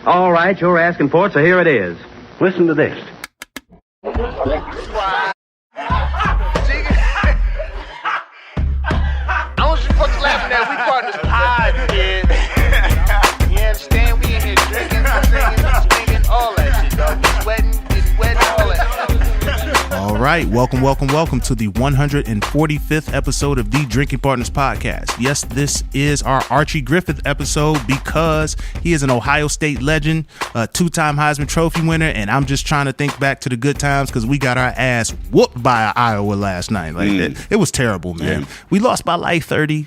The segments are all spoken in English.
All right, you're asking for it, so here it is. Listen to this. I want you fuckers laughing at we partners pod, kid. You understand? We in here drinking, singing, swinging, all that shit, dog. We sweating, getting wet, all that. All right, welcome to the 145th episode of the Drinking Partners Podcast. Yes, this is our Archie Griffith episode because he is an Ohio State legend, a two-time Heisman Trophy winner, and I'm just trying to think back to the good times because we got our ass whooped by Iowa last night. It was terrible, man. Yeah. We lost by like 30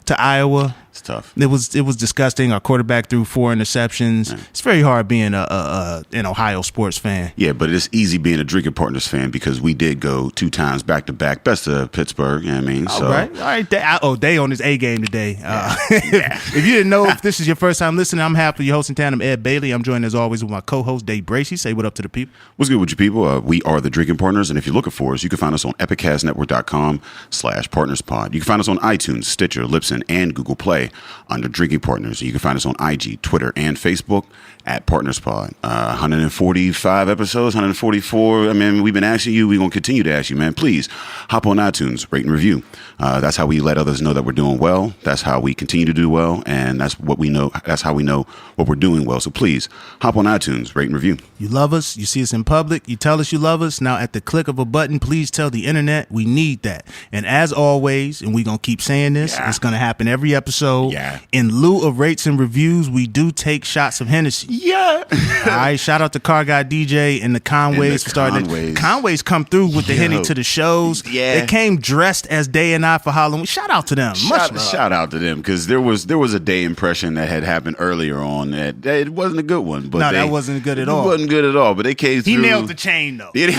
to Iowa. It's tough. It was disgusting. Our quarterback threw 4 interceptions. Yeah. It's very hard being an Ohio sports fan. Yeah, but it's easy being a Drinking Partners fan because we did go 2 times back to back. Best of Pittsburgh, you know what I mean? All right. Day on his A game today. If you didn't know, if this is your first time listening, I'm happy your hosting tandem, Ed Bailey. I'm joined as always with my co-host, Dave Bracey. Say what up to the people. What's good with you people? We are the Drinking Partners, and if you're looking for us, you can find us on epiccastnetwork.com/partnerspod. You can find us on iTunes, Stitcher, Libsyn, and Google Play under Drinking Partners. You can find us on IG, Twitter, and Facebook at PartnersPod. 145 episodes, 144. I mean, we've been asking you. We're going to continue to ask you, man. Please hop on iTunes, rate and review. That's how we let others know that we're doing well. That's how we continue to do well. And that's what we know. That's how we know what we're doing well. So please hop on iTunes, rate and review. You love us. You see us in public. You tell us you love us. Now, at the click of a button, please tell the internet we need that. And as always, and we're going to keep saying this, it's going to happen every episode. Yeah. In lieu of rates and reviews, we do take shots of Hennessy. Yeah. All right. Shout out to Car Guy DJ and the Conways for starting. Conways come through with the Henny to the shows. Yeah. They came dressed as Day and I for Halloween. Shout out to them. Shout out to them because there was a Day impression that had happened earlier on that it wasn't a good one. But that wasn't good at all. It wasn't good at all. But they came through. He nailed the chain though. He nailed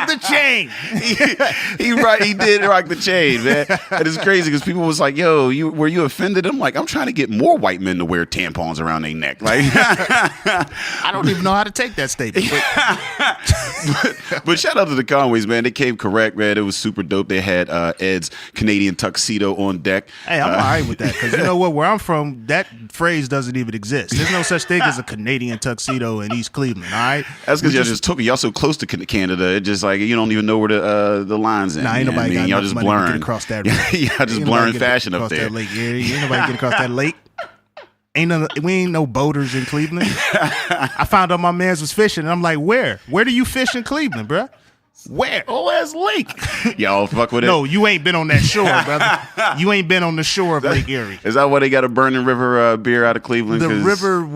the chain. He did rock the chain, man. And it's crazy because people was like, "Yo, were you offended?" I'm like, I'm trying to get more white men to wear tampons around their neck. Like, I don't even know how to take that statement. But shout out to the Conways, man. They came correct, man. It was super dope. They had Ed's Canadian tuxedo on deck. Hey, I'm all right with that because you know what? Where I'm from, that phrase doesn't even exist. There's no such thing as a Canadian tuxedo in East Cleveland. All right, that's because y'all just took it. Y'all so close to Canada. It just like you don't even know where the lines in. Nah, ain't nobody got y'all just blurring across that. Y'all just blurring fashion up there. That lake. Yeah, ain't nobody getting across that lake. We ain't no boaters in Cleveland. I found out my man's was fishing, and I'm like, where? Where do you fish in Cleveland, bruh? Where? Oh, that's Lake. Y'all fuck with it? No, you ain't been on that shore, brother. You ain't been on the shore of Lake Erie. Is that why they got a Burning River beer out of Cleveland? The river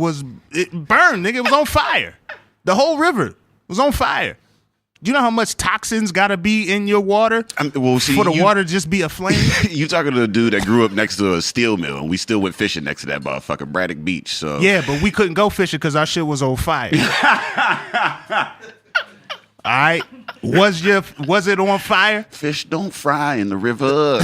it burned, nigga. It was on fire. The whole river was on fire. Do you know how much toxins got to be in your water for the water just be aflame? You talking to a dude that grew up next to a steel mill, and we still went fishing next to that motherfucker, Braddock Beach. So yeah, but we couldn't go fishing because our shit was on fire. All right, was it on fire? Fish don't fry in the river.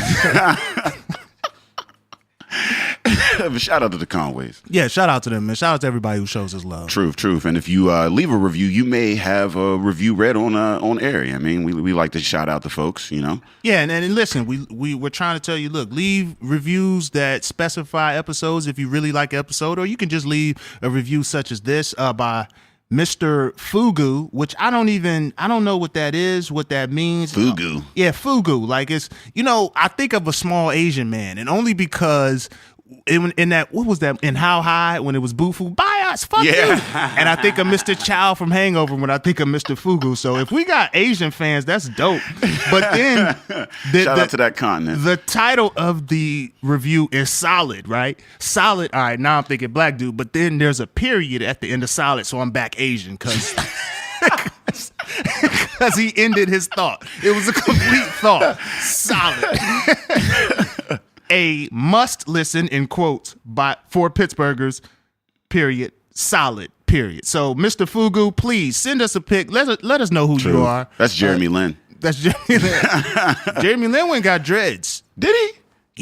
Shout out to the Conways. Yeah, shout out to them, man. Shout out to everybody who shows us love. Truth. And if you leave a review, you may have a review read on air. I mean, we like to shout out the folks, you know. Yeah, and listen, we're trying to tell you, look, leave reviews that specify episodes if you really like an episode, or you can just leave a review such as this by Mr. Fugu, which I don't know what that is, what that means. Fugu. Yeah, Fugu. Like it's, I think of a small Asian man, and only because in that, what was that, in How High when it was Bufu, buy us, fuck you. And I think of Mr. Chow from Hangover when I think of Mr. Fugu. So if we got Asian fans, that's dope. But then shout out to that continent. The title of the review is Solid, right? Solid. All right, now I'm thinking black dude, but then there's a period at the end of Solid, so I'm back Asian because he ended his thought. It was a complete thought. Solid. A must listen in quotes for Pittsburghers, period, solid, period. So, Mr. Fugu, please send us a pic. Let us know who you are. That's Jeremy Lin. That's Jeremy Lin. Jeremy Lin went got dreads. Did he?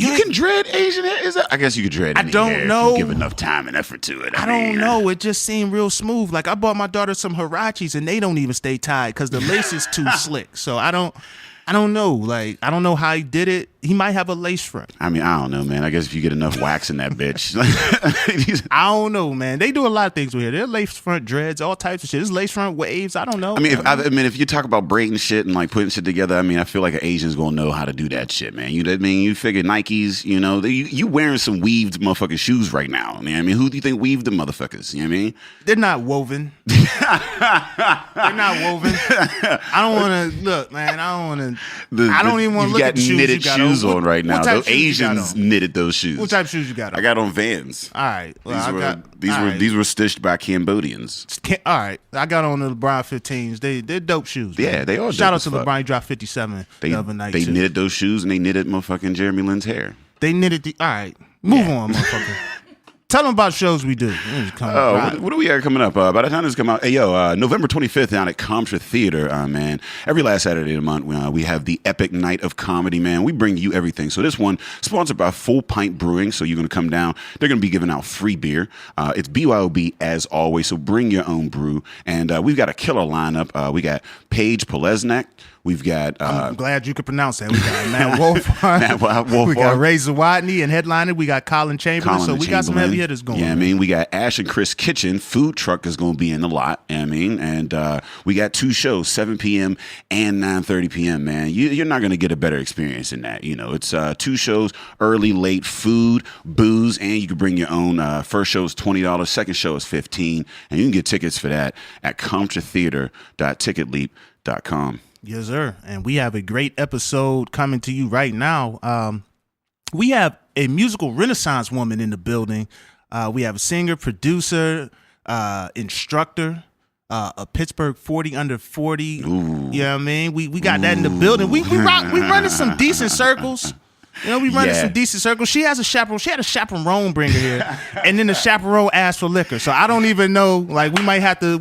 You can dread Asian hair? I guess you could dread any hair. I don't know. If you give enough time and effort to it. I don't know. It just seemed real smooth. Like I bought my daughter some Hirachis and they don't even stay tied because the lace is too slick. So I don't know. Like I don't know how he did it. he might have a lace front. I mean, I don't know, man. I guess if you get enough wax in that bitch. I don't know, man. They do a lot of things with here. They're lace front dreads, all types of shit. There's lace front waves. I don't know. I mean, if you talk about braiding shit and like putting shit together, I mean, I feel like an Asian's gonna know how to do that shit, man. You know what I mean? You figure Nikes, you know, you wearing some weaved motherfucking shoes right now. You know what I mean? Who do you think weaved the motherfuckers? You know what I mean? They're not woven. They're not woven. I don't want to look, man. I don't even want to look at the shoes knitted you got shoes on. on right now. Those Asians on? knitted those shoes. What type of shoes you got on? I got on Vans. All right. Well, these were stitched by Cambodians. All right. I got on the LeBron 15s. They're dope shoes. Man. Yeah, they are. Shout out to LeBron. He dropped 57 the other night. They knitted those shoes and they knitted motherfucking Jeremy Lin's hair. They knitted all right. Move on, motherfucker. Tell them about shows we do. What do we got coming up? By the time this come out, November 25th down at Comtra Theater, man. Every last Saturday of the month, we have the Epic Night of Comedy, man. We bring you everything. So this one, sponsored by Full Pint Brewing. So you're going to come down. They're going to be giving out free beer. It's BYOB as always. So bring your own brew. And we've got a killer lineup. We got Paige Polesnak. We've got... I'm glad you could pronounce that. We got Matt Wolfhard. We got Ray Zawodny, and headlining, we got Colin Chamberlain. So we got some heavy hitters going. Yeah, I mean, we got Ash and Chris Kitchen. Food truck is going to be in the lot. I mean, and we got 2 shows, 7 p.m. and 9:30 p.m., man. You're not going to get a better experience than that. You know, it's 2 shows, early, late, food, booze, and you can bring your own. First show is $20. Second show is $15. And you can get tickets for that at ComtraTheater.ticketleap.com. Yes, sir. And we have a great episode coming to you right now. We have a musical renaissance woman in the building. We have a singer, producer, instructor, a Pittsburgh 40 under 40. Ooh. You know what I mean? We got that in the building. We running some decent circles. You know, we running some decent circles. She has a chaperone. She had a chaperone bring her here, and then the chaperone asked for liquor. So I don't even know. Like we might have to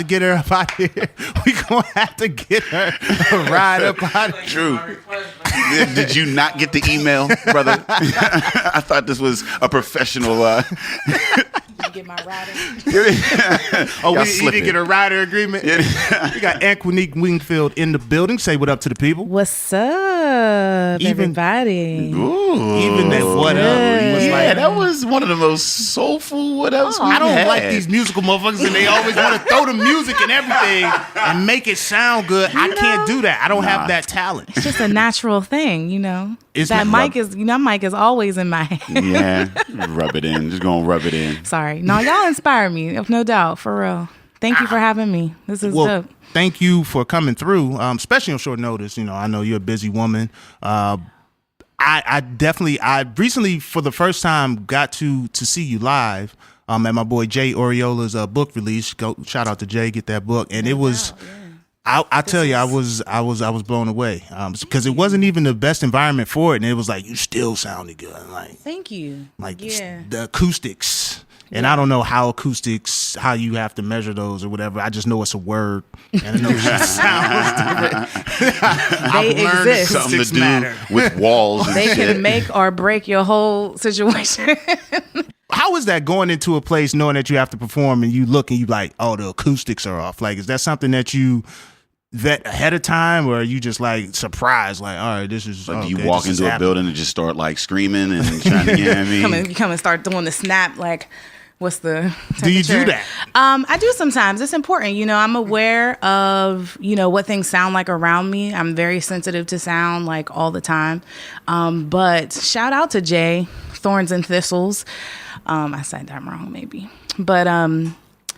get her up out here. We gonna have to get her a ride up out here. True. Did you not get the email, brother? I thought this was a professional. Did you get my rider? You didn't get a rider agreement? We got Anqwenique Wingfield in the building. Say what up to the people. What's up, everybody? Even that what up. That was one of the most soulful what else I don't like these musical motherfuckers, and they always want to throw the music and everything and make it sound good. I can't do that. I don't have that talent. It's just a natural thing, you know. Mic is always in my hand. Yeah, rub it in. Just gonna rub it in. Sorry. No, y'all inspire me, no doubt, for real. Thank you for having me. This is dope. Thank you for coming through, especially on short notice. You know, I know you're a busy woman. I recently, for the first time, got to see you live at my boy Jay Oriola's book release. Go shout out to Jay, get that book, and it was. I tell you, I was blown away because it wasn't even the best environment for it, and it was like you still sounded good. Like thank you. Like the acoustics. And I don't know how you have to measure those or whatever. I just know it's a word. And I know it sounds different. They exist. Something to do with walls and They shit. can make or break your whole situation. How is that going into a place knowing that you have to perform and you look and you like, oh, the acoustics are off? Like, is that something that you vet ahead of time, or are you just like surprised, like, all right, this is like, do you walk into a building and just start like screaming and trying to, you know what I mean? Come and start doing the snap, like, what's the temperature? Do you do that? I do sometimes. It's important. You know, I'm aware of, you know, what things sound like around me. I'm very sensitive to sound, like, all the time. But shout out to Jay, Thorns and Thistles. I said that wrong, maybe. But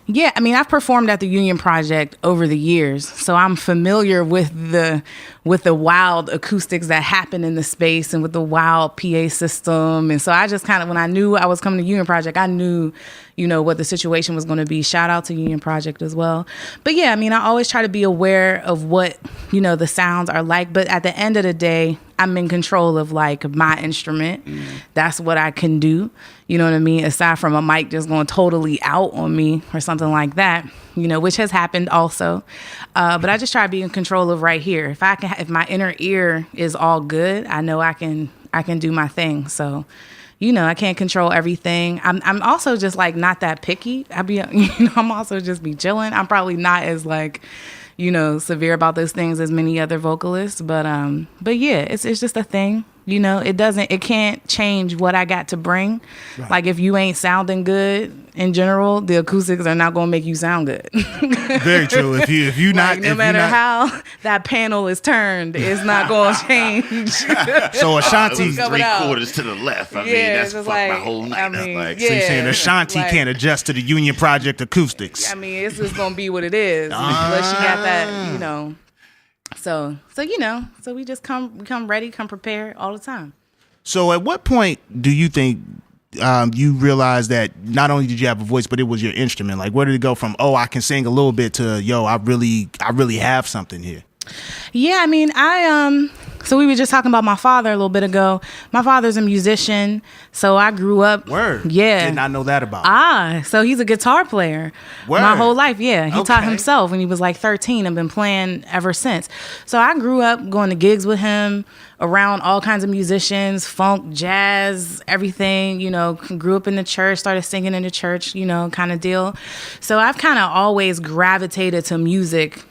yeah, I mean, I've performed at the Union Project over the years, so I'm familiar with the wild acoustics that happen in the space and with the wild PA system. And so I just kind of, when I knew I was coming to Union Project, I knew, you know, what the situation was going to be. Shout out to Union Project as well. But yeah, I mean, I always try to be aware of what, you know, the sounds are like. But at the end of the day, I'm in control of, like, my instrument. That's what I can do. You know what I mean? Aside from a mic just going totally out on me or something like that, you know, which has happened also. But I just try to be in control of right here. If my inner ear is all good, I know I can do my thing. So, you know, I can't control everything. I'm also just, like, not that picky. I'm also just be chilling. I'm probably not as, like, you know, severe about those things as many other vocalists, but yeah, it's just a thing. You know, it can't change what I got to bring. Right. Like if you ain't sounding good in general, the acoustics are not going to make you sound good. Very true. If you not, no matter how that panel is turned, it's not going to change. So Ashanti, 3/4 to the left. I mean, that's fucked my whole night. So you're saying Ashanti can't adjust to the Union Project acoustics? I mean, it's just going to be what it is. Unless you got that, you know. So you know, so we just come ready, come prepared all the time. So at what point do you think you realized that not only did you have a voice, but it was your instrument? Like, where did it go from, oh, I can sing a little bit to, yo, I really have something here? Yeah, I mean, so we were just talking about my father a little bit ago. My father's a musician, so I grew up. Word. Yeah. Did not know that about him. So he's a guitar player. Word. My whole life, yeah. He taught himself when he was like 13. I've been playing ever since. So I grew up going to gigs with him, around all kinds of musicians, funk, jazz, everything, you know, grew up in the church, started singing in the church, you know, kind of deal. So I've kind of always gravitated to music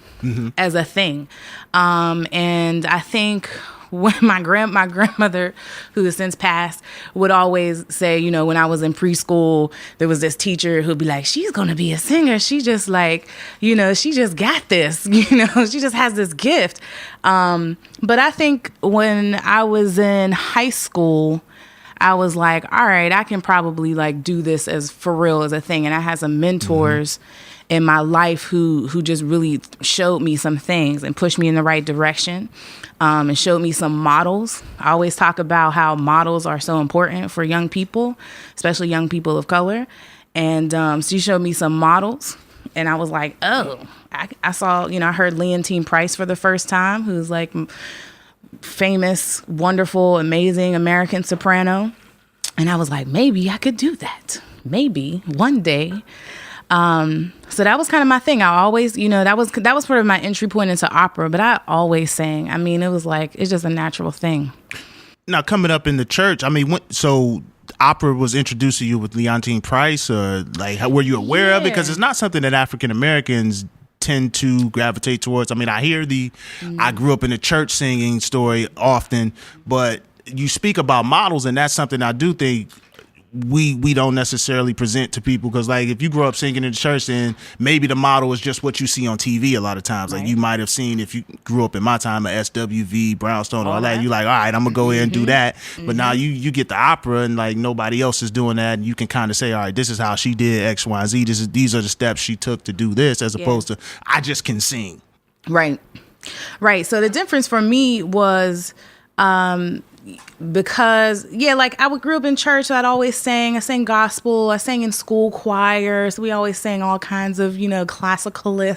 as a thing. And I think when my grandmother, who has since passed, would always say, you know, when I was in preschool, there was this teacher who'd be like, she's going to be a singer. She just like, you know, she just got this, you know, she just has this gift. But I think when I was in high school, I was like, all right, I can probably like do this as for real as a thing. And I had some mentors in my life who just really showed me some things and pushed me in the right direction, and showed me some models. I always talk about how models are so important for young people, especially young people of color. And she showed me some models, and I was like, oh, I saw, you know, I heard Leontine Price for the first time, who's like famous, wonderful, amazing American soprano. And I was like, maybe I could do that. Maybe one day. So that was kind of my thing. I always, you know, that was sort of my entry point into opera, but I always sang. I mean, it was like, it's just a natural thing. Now, coming up in the church, I mean, so opera was introduced to you with Leontine Price, or like, were you aware of it? Because it's not something that African Americans tend to gravitate towards. I mean, I hear I grew up in the church singing story often, but you speak about models, and that's something I do think we don't necessarily present to people, because like if you grow up singing in the church, then maybe the model is just what you see on TV a lot of times. Right. Like you might have seen, if you grew up in my time, a SWV, Brownstone, all that. You like, all right, I'm gonna go ahead and do that. But now you get the opera, and like nobody else is doing that, and you can kind of say, all right, this is how she did X, Y, Z. These are the steps she took to do this, as opposed to I just can sing. Right. So the difference for me was because like I grew up in church, so I'd always sang. I sang gospel. I sang in school choirs. We always sang all kinds of, you know, classically,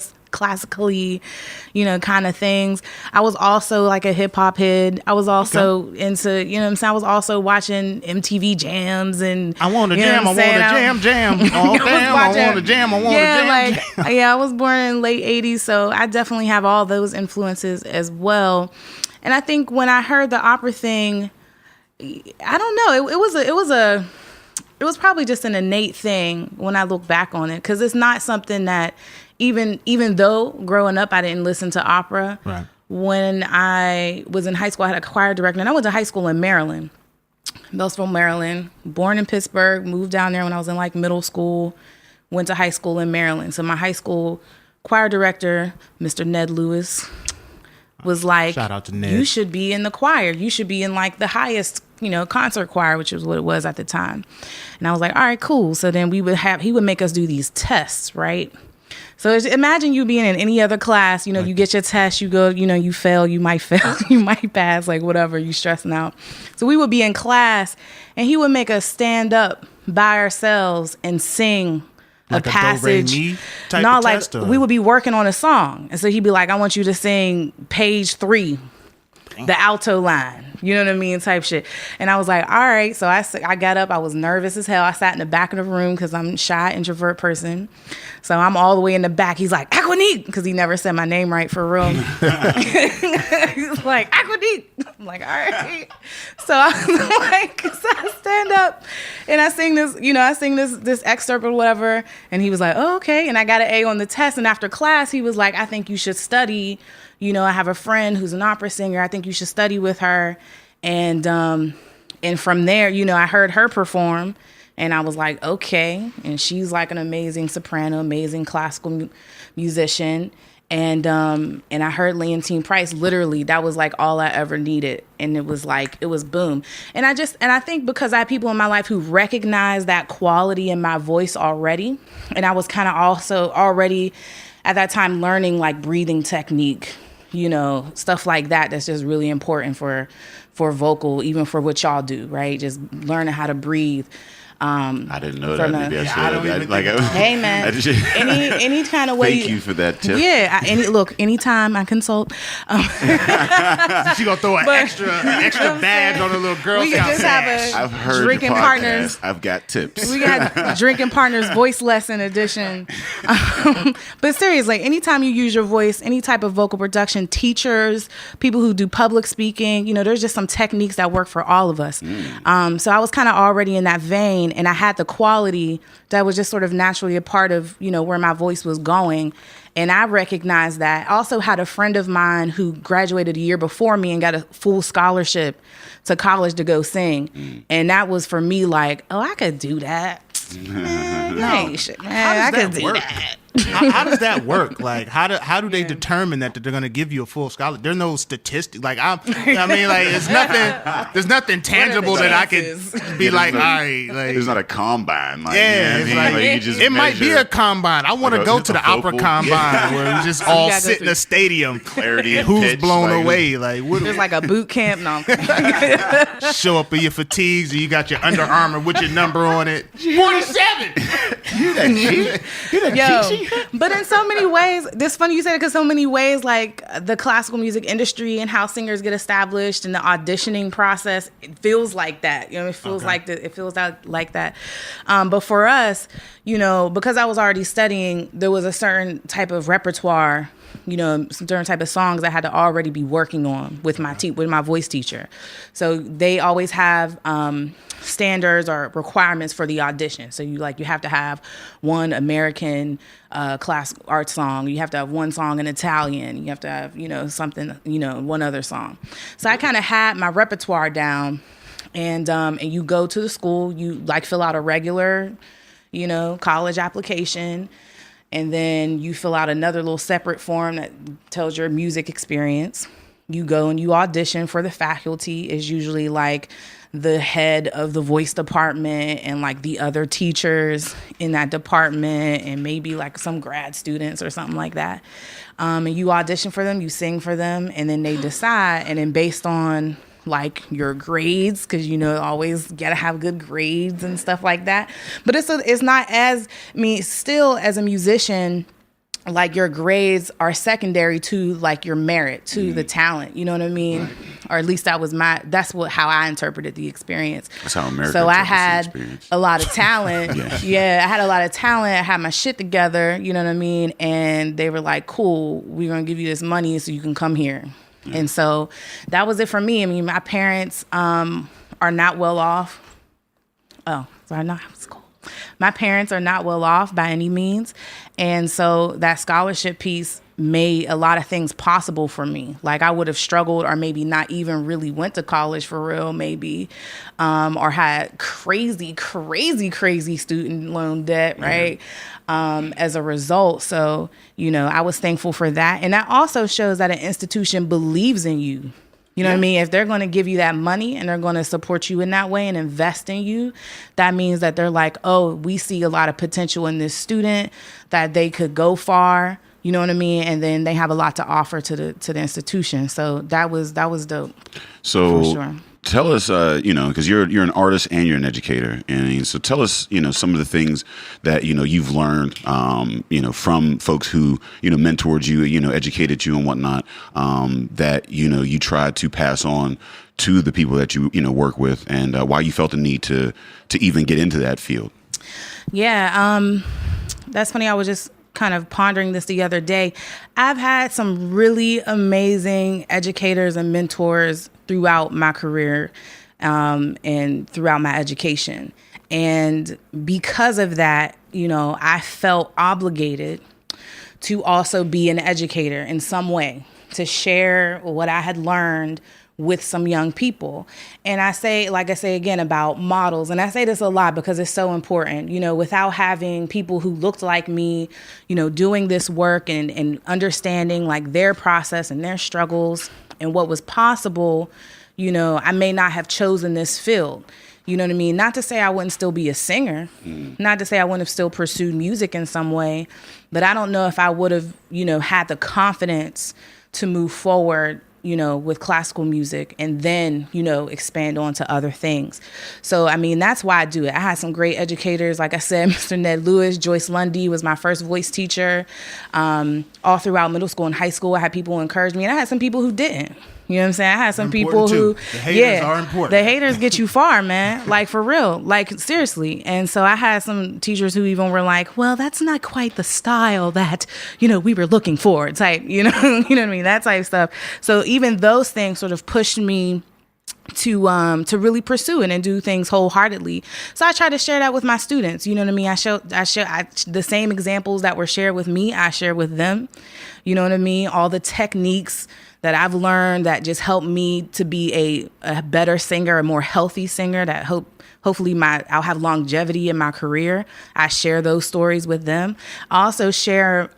you know, kind of things. I was also like a hip hop head. I was also into, you know what I'm saying? I was also watching MTV jams, and I want to jam. I want to jam. Oh damn! I want to jam. I was born in late '80s, so I definitely have all those influences as well. And I think when I heard the opera thing, I don't know, it was probably just an innate thing when I look back on it, because it's not something that even though growing up I didn't listen to opera. Right. When I was in high school, I had a choir director, and I went to high school in Maryland, Beltsville, Maryland. Born in Pittsburgh, moved down there when I was in like middle school. Went to high school in Maryland. So my high school choir director, Mr. Ned Lewis, was like, shout out to Ned. You should be in the choir. You should be in like the highest, you know, concert choir, which is what it was at the time. And I was like, all right, cool. So then he would make us do these tests, right? So imagine you being in any other class, you know, you get your test, you go, you know, you fail, you might fail, you might pass, like whatever, you stressing out. So we would be in class, and he would make us stand up by ourselves and sing like a passage. We would be working on a song, and so he'd be like, I want you to sing page 3, the alto line, you know what I mean, type shit. And I was like, all right. So I got up. I was nervous as hell. I sat in the back of the room because I'm a shy introvert person. So I'm all the way in the back. He's like, Anqwenique, because he never said my name right for real. He's like, Anqwenique. I'm like, all right. So I was like, so I stand up and I sing this, you know, this excerpt or whatever. And he was like, oh, okay. And I got an A on the test. And after class, he was like, I think you should study. You know, I have a friend who's an opera singer. I think you should study with her. And from there, you know, I heard her perform, and I was like, okay. And she's like an amazing soprano, amazing classical musician. And I heard Leontine Price. Literally, that was like all I ever needed. And it was boom. And I think because I had people in my life who recognized that quality in my voice already. And I was kind of also already at that time learning like breathing technique, you know, stuff like that. That's just really important for vocal, even for what y'all do, right? Just learning how to breathe. I didn't know that. Maybe I should. Hey man, any kind of way. Thank you for that tip. Yeah, anytime I consult. She gonna throw an extra badge on a little girl. We can just have I've heard drinking your podcast. partners. I've got tips. We got drinking partners voice lesson edition. But seriously, anytime you use your voice, any type of vocal production, teachers, people who do public speaking, you know, there's just some techniques that work for all of us. So I was kind of already in that vein. And I had the quality that was just sort of naturally a part of, you know, where my voice was going. And I recognized that. I also had a friend of mine who graduated a year before me and got a full scholarship to college to go sing. And that was for me like, oh, I could do that. Man, shit, man, I could do that. How does that work? Like, how do they determine that they're going to give you a full scholarship? There's no statistic. Like, it's nothing. There's nothing tangible that I could be like, all right. Like, there's not a combine. Like, yeah, you know what I mean? Like, you just it might be a combine. I want to go to the opera combine where we just all sit in a stadium. Clarity and who's pitch, blown like, away? Like, what? There's like a boot camp. No. Show up in your fatigues and you got your Under Armour with your number on it. 47. You that cheat? But in so many ways, it's funny you said it because so many ways, like the classical music industry and how singers get established and the auditioning process, it feels like that. You know, it feels like that. It feels like that. But for us, you know, because I was already studying, there was a certain type of repertoire, you know, certain type of songs I had to already be working on with my with my voice teacher. So they always have standards or requirements for the audition. So you have to have one American classical art song. You have to have one song in Italian. You have to have, you know, something, you know, one other song. So I kind of had my repertoire down, and you go to the school, you like fill out a regular, you know, college application. And then you fill out another little separate form that tells your music experience. You go and you audition for the faculty. Is usually like the head of the voice department and like the other teachers in that department and maybe like some grad students or something like that. And you audition for them, you sing for them, and then they decide. And then based on like your grades, because you know always gotta have good grades and stuff like that. But it's not as, I mean, still as a musician, like your grades are secondary to like your merit, to the talent. You know what I mean? Right. Or at least that's how I interpreted the experience. That's how America. So I had a lot of talent. Yeah, I had a lot of talent. I had my shit together. You know what I mean? And they were like, "Cool, we're gonna give you this money so you can come here." And so that was it for me. I mean, my parents are not well off. Oh, sorry, no, it's cool. My parents are not well off by any means. And so that scholarship piece made a lot of things possible for me. Like I would have struggled or maybe not even really went to college for real, maybe, or had crazy student loan debt, right? As a result. So, you know, I was thankful for that. And that also shows that an institution believes in you. You know what I mean? If they're going to give you that money and they're going to support you in that way and invest in you, that means that they're like, oh, we see a lot of potential in this student, that they could go far. You know what I mean? And then they have a lot to offer to the institution. So that was dope. So for sure. Tell us, you know, because you're an artist and you're an educator, and so tell us, you know, some of the things that you know you've learned, you know, from folks who you know mentored you, you know, educated you and whatnot, that you know you tried to pass on to the people that you work with, and why you felt the need to even get into that field. Yeah, that's funny. I was just kind of pondering this the other day. I've had some really amazing educators and mentors throughout my career and throughout my education. And because of that, you know, I felt obligated to also be an educator in some way, to share what I had learned with some young people. And I say again about models, and I say this a lot because it's so important, without having people who looked like me, doing this work and understanding like their process and their struggles and what was possible, I may not have chosen this field. You know what I mean? Not to say I wouldn't still be a singer, not to say I wouldn't have still pursued music in some way, but I don't know if I would have, had the confidence to move forward, with classical music and then, expand on to other things. So, that's why I do it. I had some great educators. Like I said, Mr. Ned Lewis, Joyce Lundy was my first voice teacher. All throughout middle school and high school, I had people who encouraged me, and I had some people who didn't. You know what I'm saying? I had some people who, the haters are important. The haters get you far, man. Like for real, like seriously. And so I had some teachers who even were like, "Well, that's not quite the style that we were looking for." Type, you know what I mean? That type of stuff. So even those things sort of pushed me to really pursue it and do things wholeheartedly. So I try to share that with my students. You know what I mean? I share the same examples that were shared with me, I share with them. You know what I mean? All the techniques that I've learned that just help me to be a better singer, a more healthy singer, that hopefully I'll have longevity in my career. I share those stories with them. I also share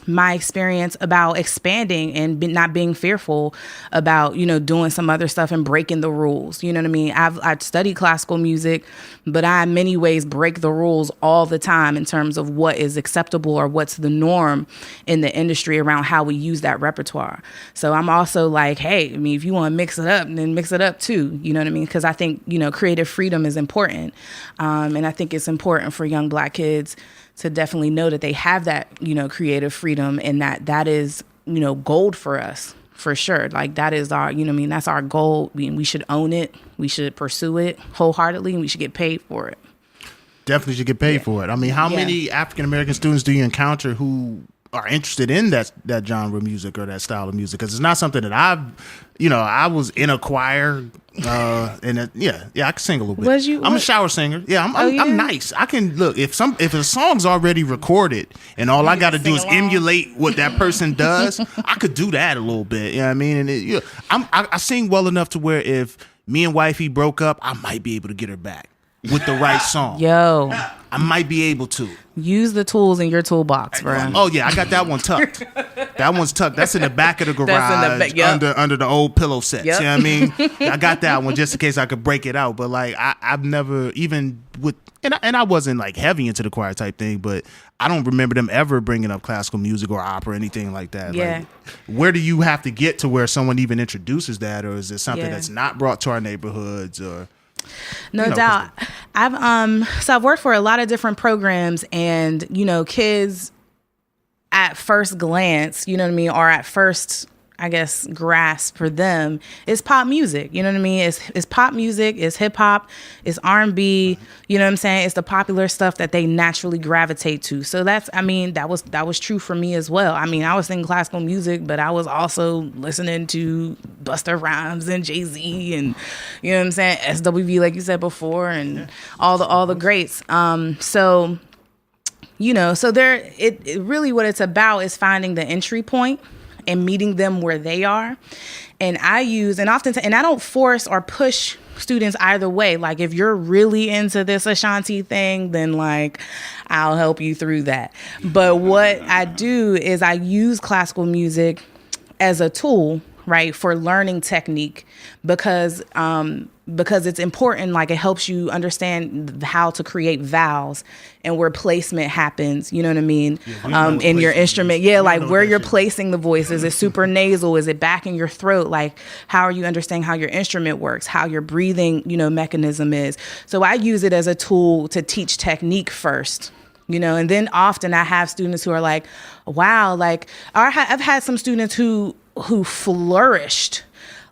my experience about expanding and not being fearful about, doing some other stuff and breaking the rules. You know what I mean? I've studied classical music, but I in many ways break the rules all the time in terms of what is acceptable or what's the norm in the industry around how we use that repertoire. So I'm also like, hey, if you want to mix it up, then mix it up too. You know what I mean? Because I think, creative freedom is important. And I think it's important for young Black kids to definitely know that they have that, creative freedom, and that is, gold for us, for sure. Like that is our, that's our goal. We should own it. We should pursue it wholeheartedly, and we should get paid for it. Definitely should get paid for it. How many African-American students do you encounter who are interested in that genre of music or that style of music? Because it's not something that I was in a choir, and I can sing a little bit. I'm a shower singer. Yeah, I'm nice. I can look if a song's already recorded and all I got to do is emulate what that person does. I could do that a little bit. You know what I mean? And I sing well enough to where if me and wifey broke up, I might be able to get her back with the right song. Yo, I might be able to use the tools in your toolbox, bro. Oh yeah, I got that one tucked. That one's tucked. That's in the back of the garage, under the old pillow sets. Yep. You know what I mean? I got that one just in case I could break it out. But like I've never even with and I wasn't like heavy into the choir type thing, but I don't remember them ever bringing up classical music or opera or anything like that. Yeah. Like, where do you have to get to where someone even introduces that, or is it something that's not brought to our neighborhoods or? No doubt. I've worked for a lot of different programs, and kids at first glance, you know what I mean, or at first, I guess, grasp for them is pop music. You know what I mean? It's pop music, it's hip hop, it's R&B. You know what I'm saying? It's the popular stuff that they naturally gravitate to. So that was true for me as well. I was singing classical music, but I was also listening to Busta Rhymes and Jay-Z and, you know what I'm saying, SWV, like you said before, and all the greats. So it really what it's about is finding the entry point and meeting them where they are. And I don't force or push students either way. Like if you're really into this Ashanti thing, then like I'll help you through that. But what I do is I use classical music as a tool, right, for learning technique, because it's important. Like it helps you understand how to create vowels and where placement happens. You know what I mean? In your instrument. Yeah, like where you're placing the voice. Is it super nasal? Is it back in your throat? Like how are you understanding how your instrument works? How your breathing, mechanism is. So I use it as a tool to teach technique first. And then often I have students who are like, wow, like I've had some students who flourished.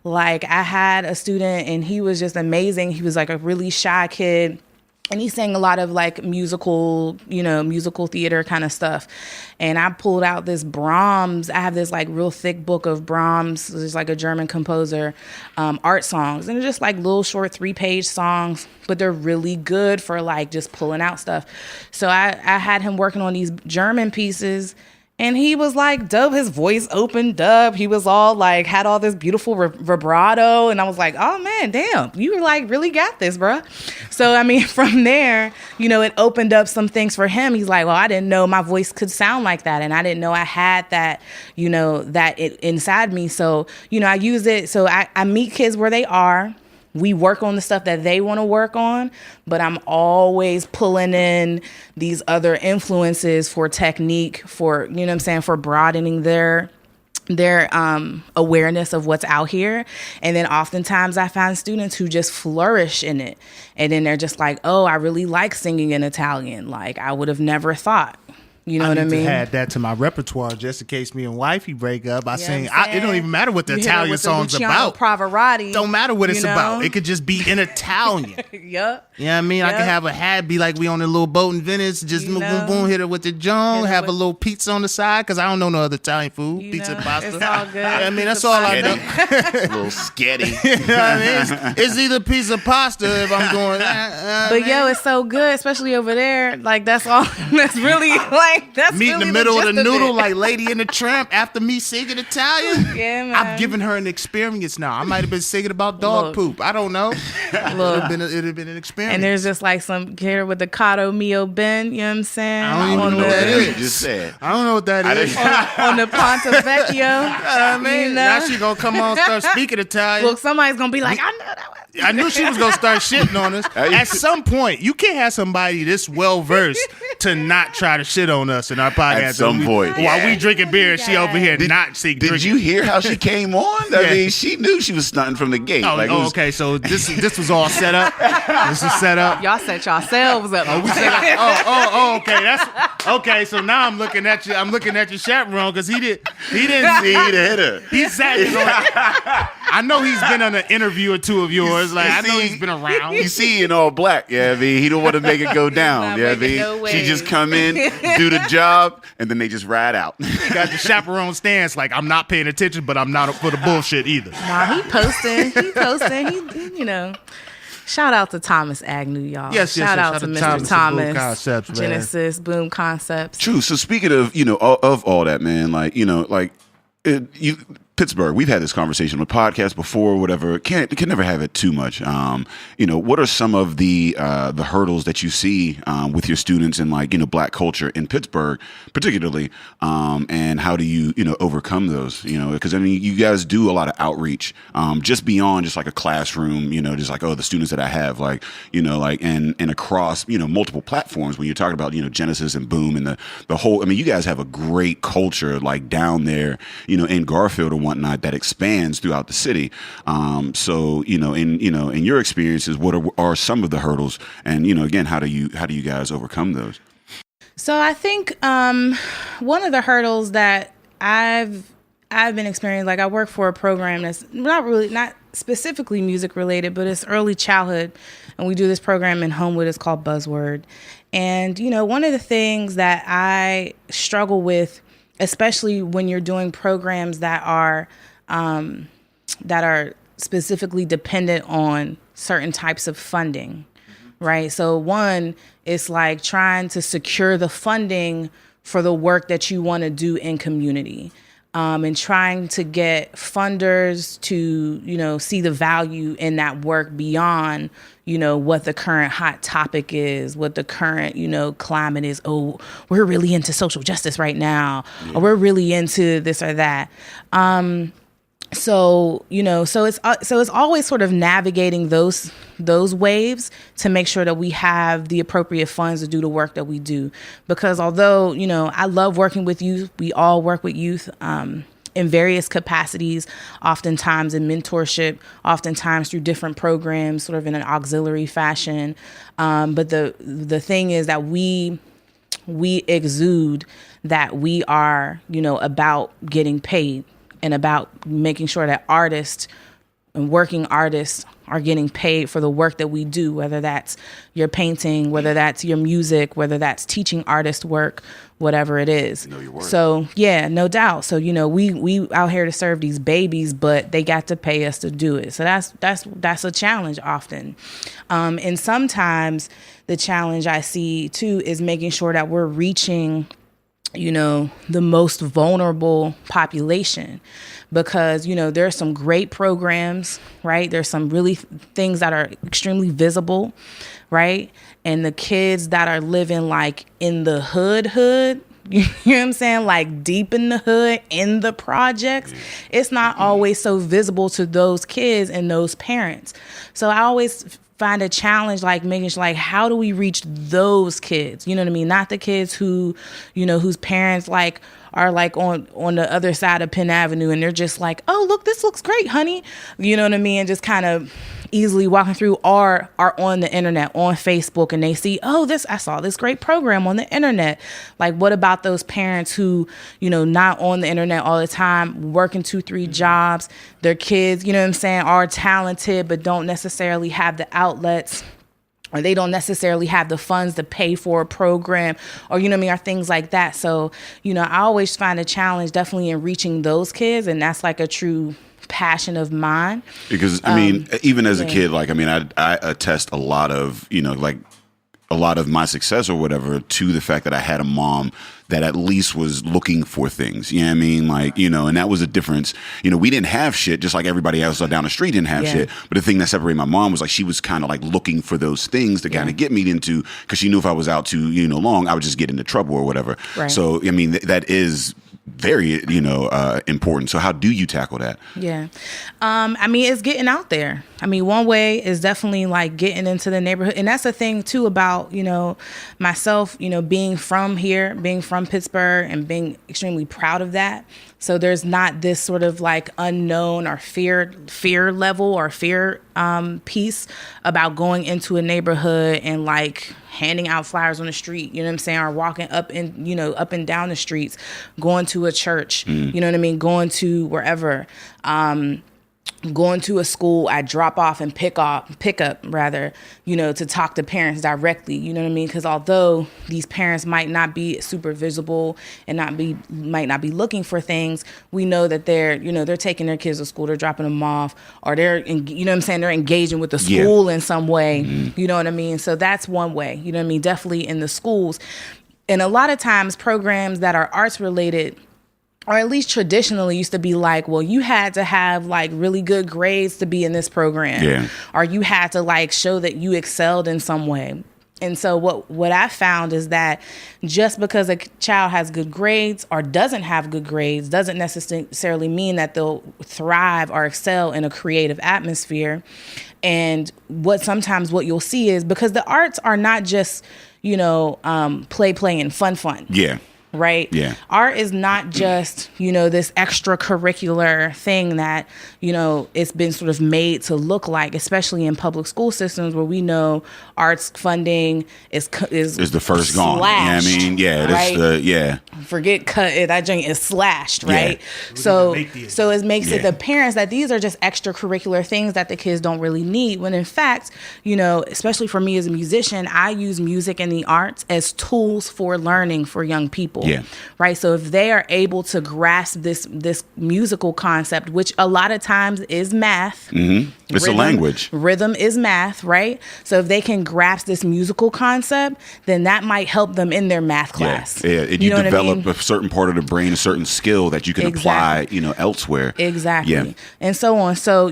Like I had a student and he was just amazing. He was like a really shy kid, and he sang a lot of like musical theater kind of stuff. And I pulled out this Brahms. I have this like real thick book of Brahms. There's like a German composer, art songs. And they're just like little short 3-page songs, but they're really good for like just pulling out stuff. So I had him working on these German pieces. And he was like, dope. His voice opened up. He was all like, had all this beautiful vibrato. And I was like, oh man, damn, you like really got this, bruh. So, I mean, from there, you know, it opened up some things for him. He's like, well, I didn't know my voice could sound like that. And I didn't know I had that, you know, that it inside me. So, you know, I use it. So I meet kids where they are. We work on the stuff that they want to work on, but I'm always pulling in these other influences for technique, for, you know what I'm saying, for broadening their awareness of what's out here. And then oftentimes I find students who just flourish in it. And then they're just like, oh, I really like singing in Italian. Like I would have never thought. You know what I mean? I add that to my repertoire just in case me and wifey break up. I sing. It don't even matter what the Italian song's about. Pavarotti. Don't matter what it's about. It could just be in Italian. Yep. You know what I mean? I could have a hat, be like we on a little boat in Venice, just boom, boom, boom, hit it with the jong, have a little pizza on the side, because I don't know no other Italian food. Pizza, pasta. It's all good. I mean, that's all I know. A little sketty. You know what I mean? It's either pizza, pasta if I'm going. But yo, it's so good, especially over there. Like that's all. That's really like that's meet really in the middle of the noodle, it. like Lady in the Tramp. After me singing Italian, yeah, man. I've given her an experience now. I might have been singing about dog poop. I don't know. It'd have been an experience. And there's just like some kid with the Cotto Mio Ben. You know what I'm saying? I don't even know what that is. Just said. I don't know what that is. on the Ponte Vecchio. I mean, you know? now she gonna come on and start speaking Italian. Look, somebody's gonna be like, I know that was. I knew she was gonna start shitting on us. At some point, you can't have somebody this well versed to not try to shit on us in our podcast. At some point, while we drinking beer, she over here not singing. Did you hear how she came on? I mean, she knew she was stunting from the gate. Okay. So this was all set up. This was set up. Y'all set yourselves up. Okay. That's okay. So now I'm looking at you. I'm looking at your chaperone because he didn't see the hitter. He sat. I know he's been on an interview or two of yours. Like I know he's been around. You see in all black. Yeah, I mean, he don't want to make it go down. Yeah, I mean, she just come in, do the job, and then they just ride out. He got the chaperone stance. Like I'm not paying attention, but I'm not for the bullshit either. Nah, he posting. He you know. Shout out to Thomas Agnew, y'all. Yes, shout out to Mr. Thomas. Boom Concepts, Genesis, Boom Concepts. True. So speaking of, of all that, man, like, Pittsburgh, we've had this conversation with podcasts before, whatever. Can never have it too much. What are some of the hurdles that you see with your students in Black culture in Pittsburgh, particularly, and how do you overcome those? Because I mean, you guys do a lot of outreach, just beyond just like a classroom. Just like the students that I have, and across multiple platforms. When you're talking about Genesis and Boom and the whole. I mean, you guys have a great culture down there, in Garfield and whatnot that expands throughout the city. In your experiences, what are some of the hurdles? And again, how do you guys overcome those? So I think one of the hurdles that I've been experiencing, I work for a program that's not specifically music related, but it's early childhood, and we do this program in Homewood. It's called Buzzword, and one of the things that I struggle with, especially when you're doing programs that are specifically dependent on certain types of funding, right? So one is trying to secure the funding for the work that you want to do in community, and trying to get funders to, see the value in that work beyond, what the current hot topic is, what the current, climate is. Oh, we're really into social justice right now, or we're really into this or that. So it's always sort of navigating those waves to make sure that we have the appropriate funds to do the work that we do. Because although, I love working with youth, we all work with youth in various capacities, oftentimes in mentorship, oftentimes through different programs, sort of in an auxiliary fashion. But the thing is that we exude that we are, about getting paid, and about making sure that artists and working artists are getting paid for the work that we do, whether that's your painting, whether that's your music, whether that's teaching artist work, whatever it is. Know your worth. So yeah, no doubt. So, we out here to serve these babies, but they got to pay us to do it. So that's a challenge often. And sometimes the challenge I see too is making sure that we're reaching the most vulnerable population, because, there's some great programs, right? There's some really things that are extremely visible, right? And the kids that are living like in the hood, you know what I'm saying? Like deep in the hood, in the projects, it's not always so visible to those kids and those parents. So I always find a challenge, like making sure, like, how do we reach those kids? You know what I mean? Not the kids who, whose parents like are like on the other side of Penn Avenue and they're just like, oh, look, this looks great, honey. You know what I mean? And just kind of easily walking through, or are on the internet, on Facebook, and they see, oh, I saw this great program on the internet. Like, what about those parents who, not on the internet all the time, working 2-3 jobs, their kids, you know what I'm saying, are talented, but don't necessarily have the outlets, or they don't necessarily have the funds to pay for a program, or, or things like that. So, I always find a challenge definitely in reaching those kids. And that's like a true passion of mine. Because, even as a kid, I attest a lot of, a lot of my success or whatever to the fact that I had a mom that at least was looking for things. You know what I mean? Like, and that was a difference. We didn't have shit, just like everybody else down the street didn't have shit. But the thing that separated my mom was like, she was kind of like looking for those things to kind of get me into, because she knew if I was out too, long, I would just get into trouble or whatever. Right. So, that is very, important. So how do you tackle that? Yeah. It's getting out there. One way is definitely like getting into the neighborhood. And that's the thing too about, myself, being from here, being from Pittsburgh, and being extremely proud of that. So there's not this sort of like unknown or fear level or fear piece about going into a neighborhood and like handing out flyers on the street, you know what I'm saying, or walking up and down the streets, going to a church, you know what I mean, going to wherever, going to a school, I drop off and pick up, to talk to parents directly, you know what I mean? Because although these parents might not be super visible and might not be looking for things, we know that they're taking their kids to school, they're dropping them off, or they're engaging with the school in some way, you know what I mean? So that's one way, you know what I mean? Definitely in the schools. And a lot of times programs that are arts related, or at least traditionally, used to be like, well, you had to have like really good grades to be in this program, or you had to like show that you excelled in some way. And so what I found is that just because a child has good grades or doesn't have good grades doesn't necessarily mean that they'll thrive or excel in a creative atmosphere. And sometimes what you'll see is, because the arts are not just, play and fun. Yeah. Right? Yeah. Art is not just, this extracurricular thing that, it's been sort of made to look like, especially in public school systems where we know arts funding is the first gone. Slashed, Yeah. Forget cut. That joint is slashed, right? Yeah. So it makes it the parents that these are just extracurricular things that the kids don't really need. When in fact, especially for me as a musician, I use music and the arts as tools for learning for young people. Yeah. Right. So if they are able to grasp this musical concept, which a lot of times is math. Mm-hmm. It's a language. Rhythm is math, right? So if they can grasp this musical concept, then that might help them in their math class. Yeah. You develop a certain part of the brain, a certain skill that you can apply, elsewhere. Exactly. Yeah. And so on. So,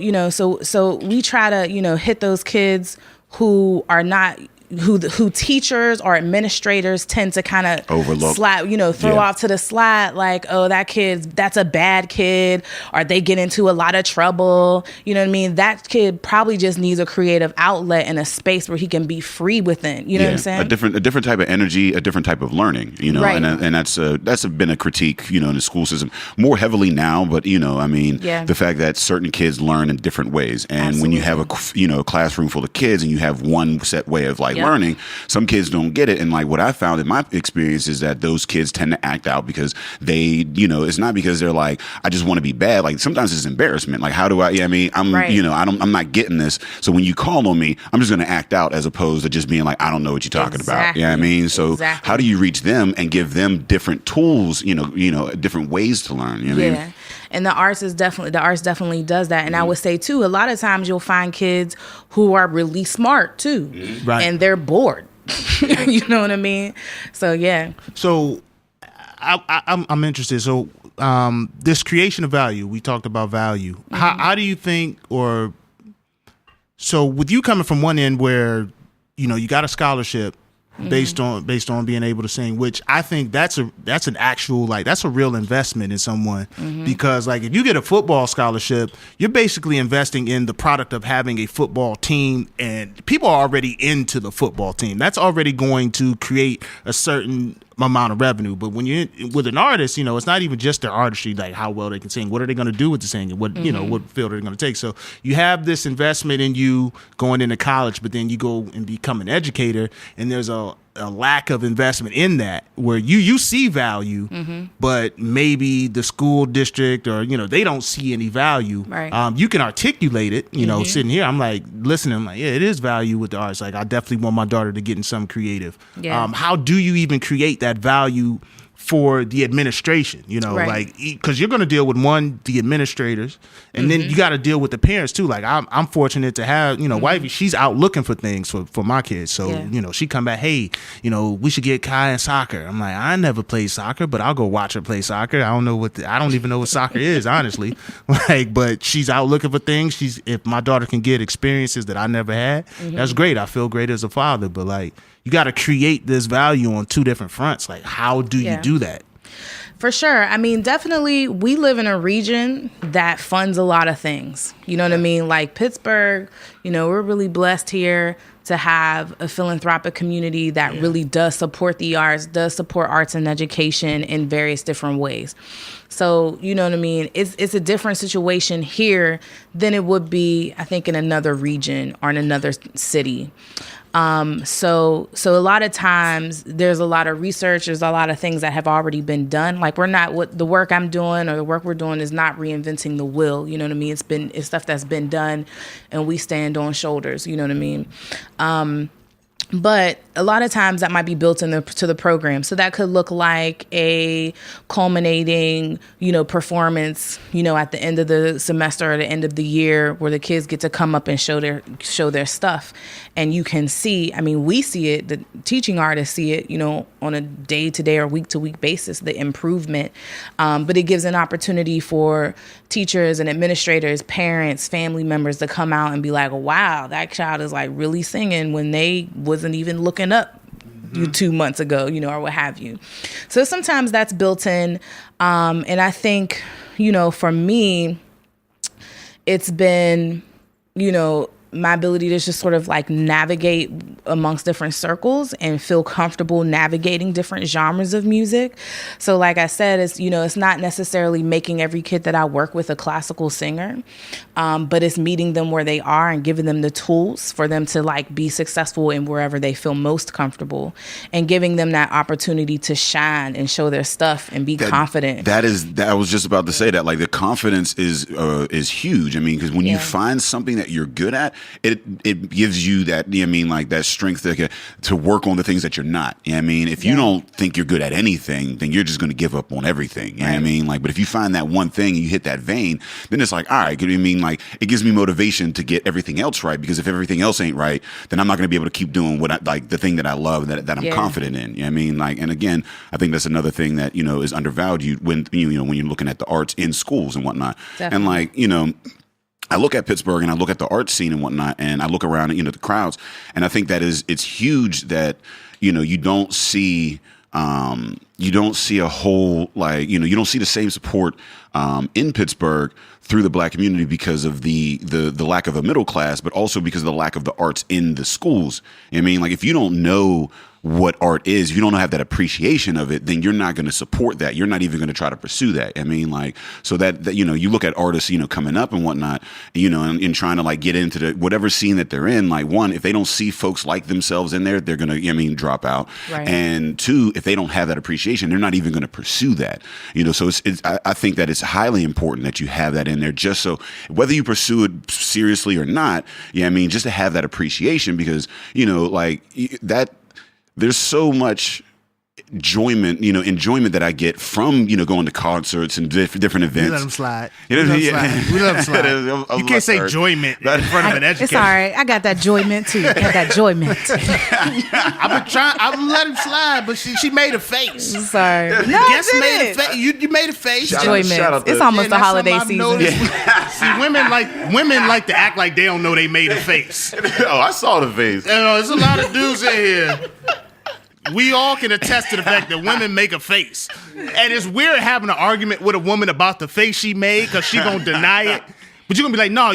so we try to, hit those kids who are not, who teachers or administrators tend to kind of overlook, throw off to the slide, like, oh, that's a bad kid, or they get into a lot of trouble. You know what I mean? That kid probably just needs a creative outlet and a space where he can be free within. You know what I'm saying? A different type of energy, a different type of learning. Right. And that's been a critique, in the school system more heavily now. But the fact that certain kids learn in different ways, and when you have a classroom full of kids and you have one set way of learning, some kids don't get it. And like what I found in my experience is that those kids tend to act out because they, it's not because they're like, I just want to be bad. Like sometimes it's embarrassment. Like, how do I'm not getting this. So when you call on me, I'm just going to act out, as opposed to just being like, I don't know what you're talking about. You know what I mean? So how do you reach them and give them different tools, different ways to learn? You know what I mean? And the arts definitely does that. And I would say too, a lot of times you'll find kids who are really smart too, right? And they're bored. You know what I mean? So yeah. So I'm interested. So this creation of value, we talked about value. Mm-hmm. How do you think, or so with you coming from one end where, you got a scholarship based on being able to sing, which I think that's an actual, like, that's a real investment in someone, because like if you get a football scholarship, you're basically investing in the product of having a football team, and people are already into the football team. That's already going to create a certain amount of revenue. But when you're with an artist, it's not even just their artistry, like how well they can sing. What are they going to do with the singing? What what field are they going to take? So you have this investment in you going into college, but then you go and become an educator, and there's a lack of investment in that, where you see value, but maybe the school district or they don't see any value. Right. You can articulate it. Sitting here, I'm like listening. I'm like, yeah, it is value with the arts. Like, I definitely want my daughter to get in something creative. Yeah. How do you even create that value for the administration, Right. like, because you're going to deal with the administrators, and then you got to deal with the parents too. Like, I'm fortunate to have, wifey, she's out looking for things for my kids. So, she come back, hey, we should get Kai in soccer. I'm like, I never played soccer, but I'll go watch her play soccer. I don't even know what soccer is, honestly. Like, but she's out looking for things. If my daughter can get experiences that I never had, that's great. I feel great as a father, but like, you got to create this value on two different fronts. Like, how do you do that? For sure. I mean, definitely, we live in a region that funds a lot of things. You know what I mean? Like Pittsburgh, we're really blessed here to have a philanthropic community that really does support the arts, does support arts and education in various different ways. So, you know what I mean? It's a different situation here than it would be, I think, in another region or in another city. So a lot of times there's a lot of research, there's a lot of things that have already been done. Like, what the work I'm doing or the work we're doing is not reinventing the wheel. You know what I mean? It's stuff that's been done, and we stand on shoulders. You know what I mean? But a lot of times that might be built into the program. So that could look like a culminating, performance, at the end of the semester or the end of the year, where the kids get to come up and show their stuff. And you can see, we see it, the teaching artists see it, on a day-to-day or week-to-week basis, the improvement. But it gives an opportunity for teachers and administrators, parents, family members to come out and be like, wow, that child is like really singing when they wasn't even looking up 2 months ago, or what have you. So sometimes that's built in. And I think, for me, it's been, my ability to just sort of like navigate amongst different circles and feel comfortable navigating different genres of music. So like I said, it's not necessarily making every kid that I work with a classical singer, but it's meeting them where they are and giving them the tools for them to like be successful in wherever they feel most comfortable, and giving them that opportunity to shine and show their stuff and be confident. I was just about to say that, like, the confidence is huge. Because when you find something that you're good at, it gives you that, like that strength to work on the things that you're not. If you don't think you're good at anything, then you're just going to give up on everything. You know what I mean? Like, but if you find that one thing and you hit that vein, then it's like, all right, like, it gives me motivation to get everything else right, because if everything else ain't right, then I'm not going to be able to keep doing the thing that I love, that I'm confident in. You know what I mean? Like, and again, I think that's another thing that, is undervalued when you're looking at the arts in schools and whatnot. Definitely. And like, I look at Pittsburgh and I look at the art scene and whatnot, and I look around at, the crowds, and I think it's huge that, you don't see a whole, like, you don't see the same support in Pittsburgh through the Black community because of the lack of a middle class, but also because of the lack of the arts in the schools. Like, if you don't know what art is, if you don't have that appreciation of it, then you're not going to support that. You're not even going to try to pursue that. Like, so that you look at artists, coming up and whatnot, and trying to like get into the whatever scene that they're in. Like, one, if they don't see folks like themselves in there, they're going to, drop out. Right. And two, if they don't have that appreciation, they're not even going to pursue that. So I think that it's highly important that you have that in there, just so whether you pursue it seriously or not, just to have that appreciation, because, like that. There's so much enjoyment that I get from, going to concerts and different events. We let them slide. We let them slide. You can't say enjoyment in front of an educator. It's all right. I got that joyment too. I got that joyment. I'm letting him slide, but she made a face. Sorry. No, Guess made a face. You made a face. Joyment. It's almost the holiday season. See, women like to act like they don't know they made a face. Oh, I saw the face. There's a lot of dudes in here. We all can attest to the fact that women make a face. And it's weird having an argument with a woman about the face she made because she gonna deny it. But you're gonna be like, no,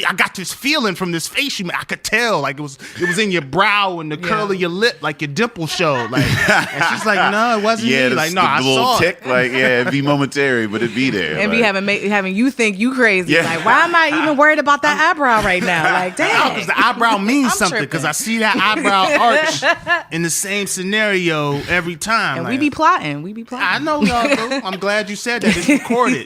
I got this feeling from this face you made. I could tell, like it was in your brow and the curl of your lip, like your dimple showed. Like, and she's like, no, it wasn't me. Like, no, I saw tick, it. Like, it'd be momentary, but it'd be there. And like, be having you think you crazy. Yeah. Like, why am I even worried about that eyebrow right now? Like, damn. Because the eyebrow means something. Because I see that eyebrow arch in the same scenario every time. And like, we be plotting. I know y'all do. I'm glad you said that. It's recorded.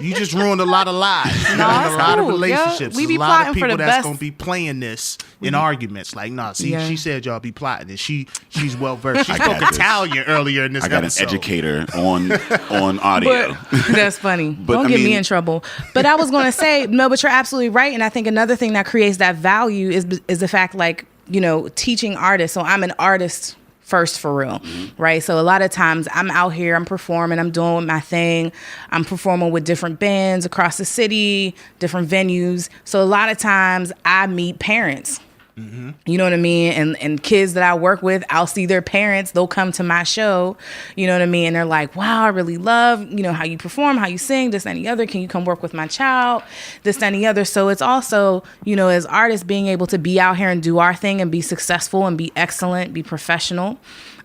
You just ruined a lot of lives. You No, ruined it's a lot of cool, relationships. yo. We There's be a lot plotting of for people the that's best. gonna be playing this in arguments. Like, nah, see, Yeah. she said y'all be plotting it. She's well versed. She I spoke got this. Italian earlier in this I got episode. an educator on audio. But that's funny. But, Don't I get me mean- in trouble. But I was going to say, no, but you're absolutely right. And I think another thing that creates that value is the fact, like, teaching artists. So I'm an artist first for real, right? So a lot of times I'm out here, I'm performing, I'm doing my thing. I'm performing with different bands across the city, different venues. So a lot of times I meet parents. You know what I mean? And kids that I work with, I'll see their parents. They'll come to my show. You know what I mean? And they're like, wow, I really love, how you perform, how you sing, this and the other. Can you come work with my child? This and the other. So it's also, as artists, being able to be out here and do our thing and be successful and be excellent, be professional,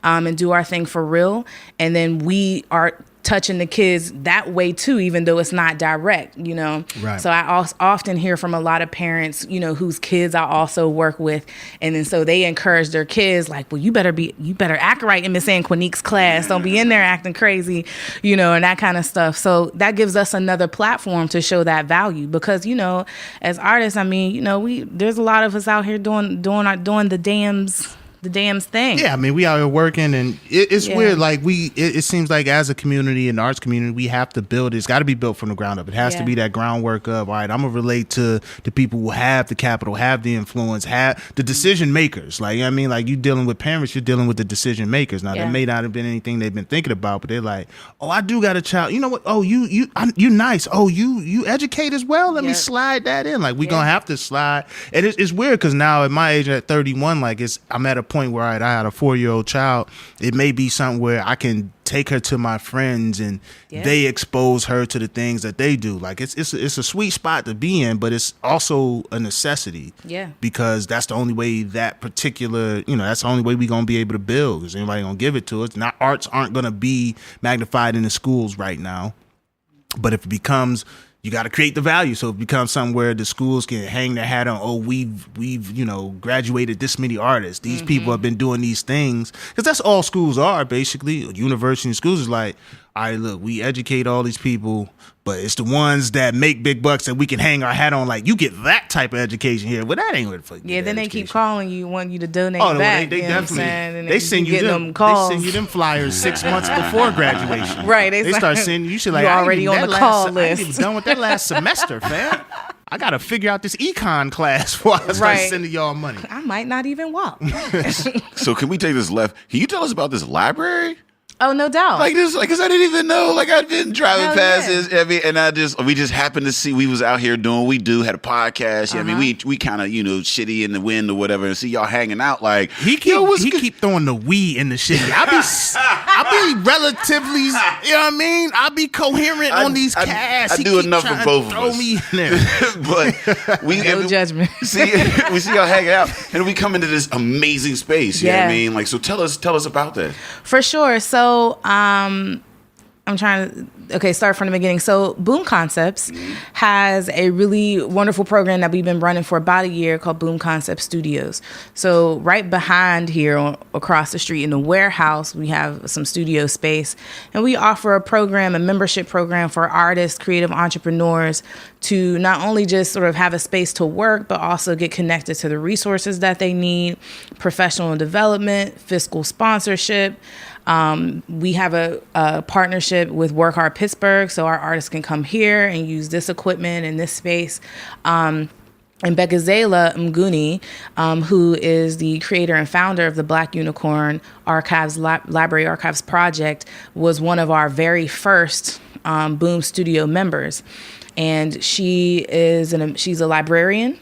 and do our thing for real. And then we are touching the kids that way too, even though it's not direct, Right. So I often hear from a lot of parents, whose kids I also work with, and then so they encourage their kids, like, well, you better act right in Miss Anqwenique's class. Don't be in there acting crazy, and that kind of stuff. So that gives us another platform to show that value because, as artists, I mean, there's a lot of us out here doing the damn thing. Yeah, I mean, we out here working, and it's weird. Like it seems like as a community, in the arts community, we have to build it. It's got to be built from the ground up. It has to be that groundwork of, all right, I'm gonna relate to the people who have the capital, have the influence, have the decision makers. Like, I mean, like you dealing with parents, you're dealing with the decision makers. Now, there may not have been anything they've been thinking about, but they're like, oh, I do got a child. You know what? Oh, you nice. Oh, you educate as well. Let me slide that in. Like, we gonna have to slide. And it's weird because now at my age, at 31, like I'm at a point where I had a 4-year-old child. It may be something where I can take her to my friends and they expose her to the things that they do. Like it's a sweet spot to be in, but it's also a necessity. Yeah. Because that's the only way that particular, that's the only way we're gonna be able to build. Because anybody gonna give it to us. Not arts aren't gonna be magnified in the schools right now. But if it becomes, you got to create the value. So it becomes something where the schools can hang their hat on, oh, we've graduated this many artists. These people have been doing these things. Because that's all schools are, basically. University and schools is like, all right, look, we educate all these people, but it's the ones that make big bucks that we can hang our hat on. Like, you get that type of education here. Well, that ain't what the fuck. Yeah, then they keep calling you, want you to donate No, back. they definitely. They send you them calls. They send you them flyers 6 months before graduation. Right. They start sending you shit like, you already on the call list. I ain't even done with that last semester, fam. I got to figure out this econ class before I start sending y'all money. I might not even walk. So can we take this left? Can you tell us about this library? Oh, no doubt. Like this, because I didn't even know. Like I've been driving past this, and we just happened to see. We was out here doing what we do, had a podcast. Yeah, I mean, we kind of shitty in the wind or whatever, and see y'all hanging out. Like he keep throwing the we in the shitty. I be relatively, you know what I mean? I be coherent on these casts. I do enough for both of throw us. me in there. But no judgment. We see y'all hanging out, and we come into this amazing space. You know what I mean? Like, so tell us about that. For sure. So I'm trying to start from the beginning. So Boom Concepts has a really wonderful program that we've been running for about a year called Boom Concept Studios. So right behind here across the street in the warehouse, we have some studio space, and we offer a membership program for artists, creative entrepreneurs to not only just sort of have a space to work, but also get connected to the resources that they need, professional development, fiscal sponsorship, We have a partnership with Work Hard Pittsburgh, so our artists can come here and use this equipment and this space. And Bekezela Mguni, who is the creator and founder of the Black Unicorn Archives Library Archives Project, was one of our very first Boom Studio members. And she's a librarian.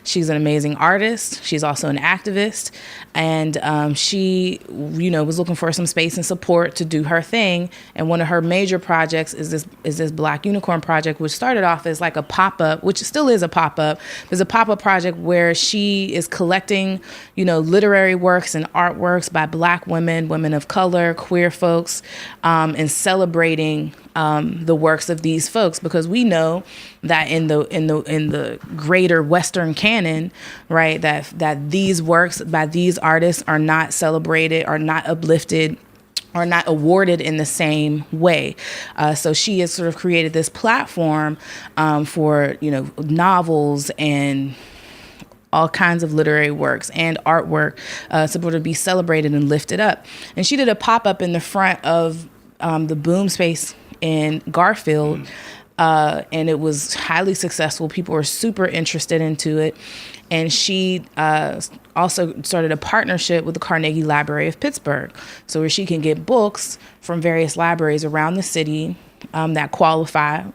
She's an amazing artist. She's also an activist. And she, was looking for some space and support to do her thing. And one of her major projects is this Black Unicorn project, which started off as like a pop-up, which still is a pop-up. There's a pop-up project where she is collecting, literary works and artworks by Black women, women of color, queer folks, and celebrating the works of these folks, because we know that in the greater Western canon, right, that these works by these artists are not celebrated, are not uplifted, are not awarded in the same way. So she has sort of created this platform for novels and all kinds of literary works and artwork to be celebrated and lifted up. And she did a pop-up in the front of the Boom Space in Garfield, and it was highly successful. People were super interested into it. And she also started a partnership with the Carnegie Library of Pittsburgh, so where she can get books from various libraries around the city that qualify.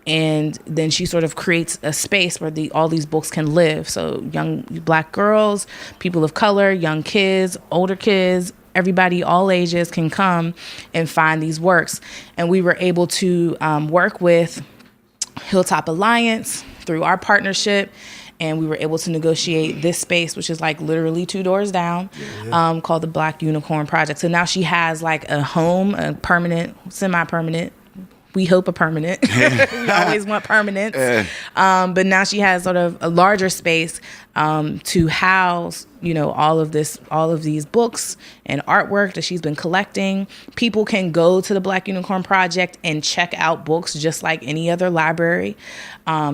And then she sort of creates a space where all these books can live. So young Black girls, people of color, young kids, older kids, everybody, all ages can come and find these works. And we were able to work with Hilltop Alliance through our partnership. And we were able to negotiate this space, which is like literally 2 doors down, called the Black Unicorn Project. So now she has like a home, a permanent, semi-permanent. We hope a permanent. We always want permanent. But now she has sort of a larger space to house, all of these books and artwork that she's been collecting. People can go to the Black Unicorn Project and check out books just like any other library.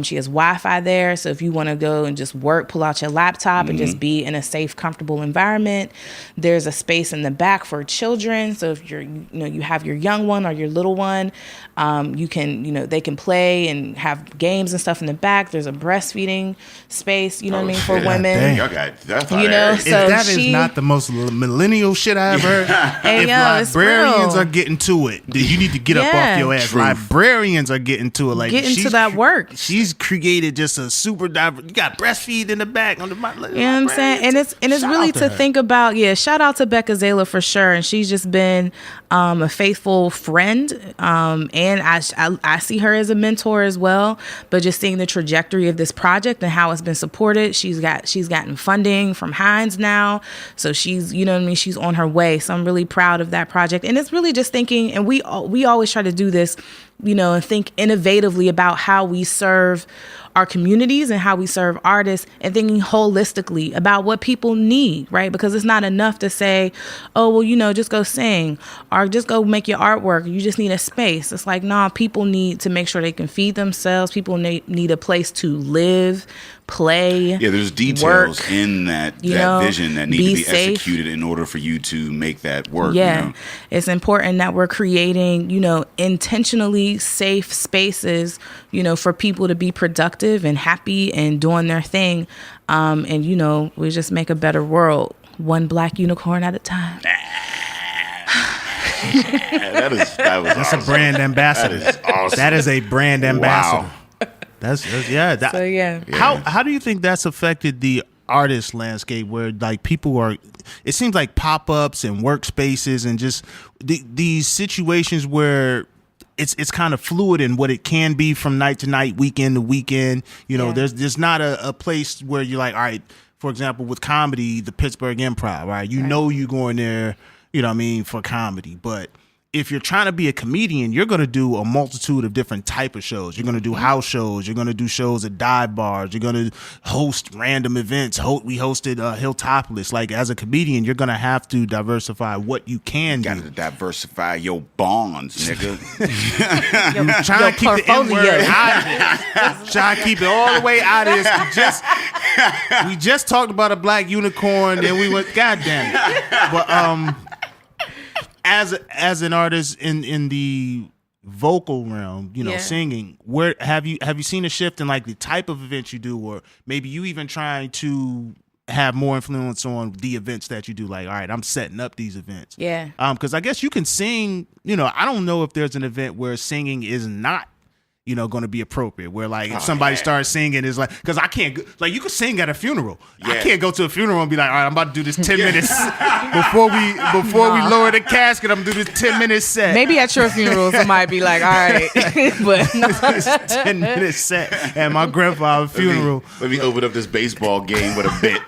She has Wi-Fi there, so if you want to go and just work, pull out your laptop and just be in a safe, comfortable environment. There's a space in the back for children, so if you have your young one or your little one, you can, they can play and have games and stuff in the back. There's a breastfeeding space, what I mean, for women. Okay, that's So if that is not the most millennial shit I ever heard, if librarians are getting to it, then you need to get up off your ass. Truth. Librarians are getting to it. Like, get into that work. She's created just a super diverse. You got breastfeed in the back on the. You know what I'm saying? And it's really to think about. Yeah, shout out to Bekezela for sure. And she's just been a faithful friend. And I see her as a mentor as well. But just seeing the trajectory of this project and how it's been supported, she's gotten funding from Heinz now. So she's, she's on her way. So I'm really proud of that project. And it's really just thinking, and we always try to do this, and think innovatively about how we serve our communities and how we serve artists, and thinking holistically about what people need, right? Because it's not enough to say, oh, well, just go sing or just go make your artwork. You just need a space. It's like, nah, people need to make sure they can feed themselves. People need a place to live, play. Yeah, there's details work, in that vision that need to be safe. executed in order for you to make that work. Yeah, it's important that we're creating, intentionally safe spaces, for people to be productive and happy and doing their thing. And, we just make a better world, one Black unicorn at a time. That's awesome. A brand ambassador. That is awesome. That is a brand ambassador. Wow. How do you think that's affected the artist landscape, where like people are, it seems like pop-ups and workspaces and just these situations where it's kind of fluid in what it can be from night to night, weekend to weekend. There's not a place where you're like, all right, for example, with comedy, the Pittsburgh Improv, right? You're going there, for comedy, but if you're trying to be a comedian, you're going to do a multitude of different type of shows. You're going to do house shows. You're going to do shows at dive bars. You're going to host random events. We hosted Hilltopolis. Like, as a comedian, you're going to have to diversify what you can do. Got to diversify your bonds, nigga. Trying to keep the N-word out of this. Trying to keep it all the way out of this. We just talked about a Black unicorn, then we went, God damn it. But, as an artist in the vocal realm, singing, where have you seen a shift in like the type of events you do, or maybe you even trying to have more influence on the events that you do? Like, all right, I'm setting up these events. Yeah. Because I guess you can sing, I don't know if there's an event where singing is not going to be appropriate, where like if somebody starts singing, is like, because I can't, like, you could sing at a funeral. I can't go to a funeral and be like, all right, I'm about to do this 10 minutes before we lower the casket. I'm gonna do this 10-minute set. Maybe at your funeral somebody be like, all right, but no. This 10-minute set at my grandfather's funeral. Let me open up this baseball game with a bit.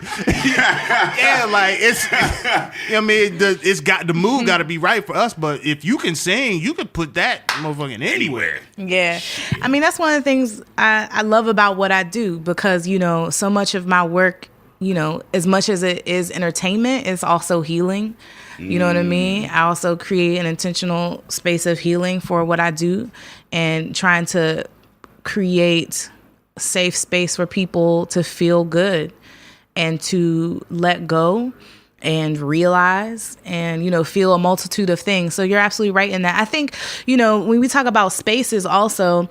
Like it's, it's got the mood got to be right for us. But if you can sing, you can put that motherfucking anywhere. Yeah. I mean, that's one of the things I love about what I do, because, so much of my work, as much as it is entertainment, it's also healing. You know what I mean? I also create an intentional space of healing for what I do, and trying to create a safe space for people to feel good and to let go and realize and, feel a multitude of things. So you're absolutely right in that. I think, when we talk about spaces also,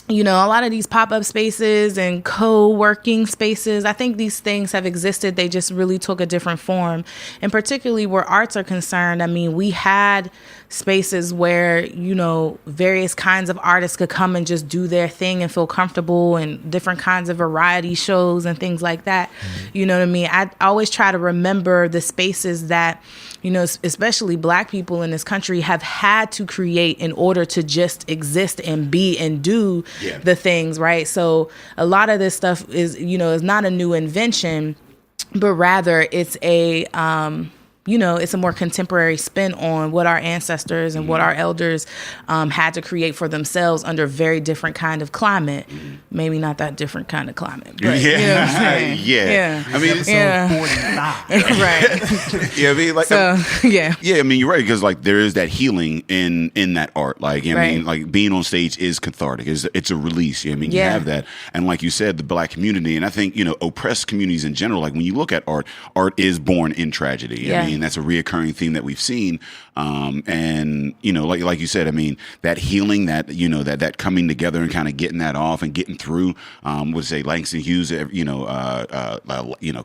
a lot of these pop-up spaces and co-working spaces, I think these things have existed. They just really took a different form. And particularly where arts are concerned, I mean, we had spaces where, various kinds of artists could come and just do their thing and feel comfortable, and different kinds of variety shows and things like that. You know what I mean? I always try to remember the spaces that, especially Black people in this country have had to create in order to just exist and be and do the things, right? So a lot of this stuff is, is not a new invention, but rather it's a, it's a more contemporary spin on what our ancestors and what our elders had to create for themselves under a very different kind of climate. Maybe not that different kind of climate, but you know what I'm saying? Yeah. I mean, right. I mean, like, so, yeah, I mean, you're right, because like there is that healing in that art. Like, I mean, like being on stage is cathartic. It's a release. I mean, you have that, and like you said, the Black community, and I think oppressed communities in general. Like when you look at art is born in tragedy. I mean, that's a reoccurring theme that we've seen. And like you said, I mean, that healing, that that coming together and kind of getting that off and getting through. Would say Langston Hughes,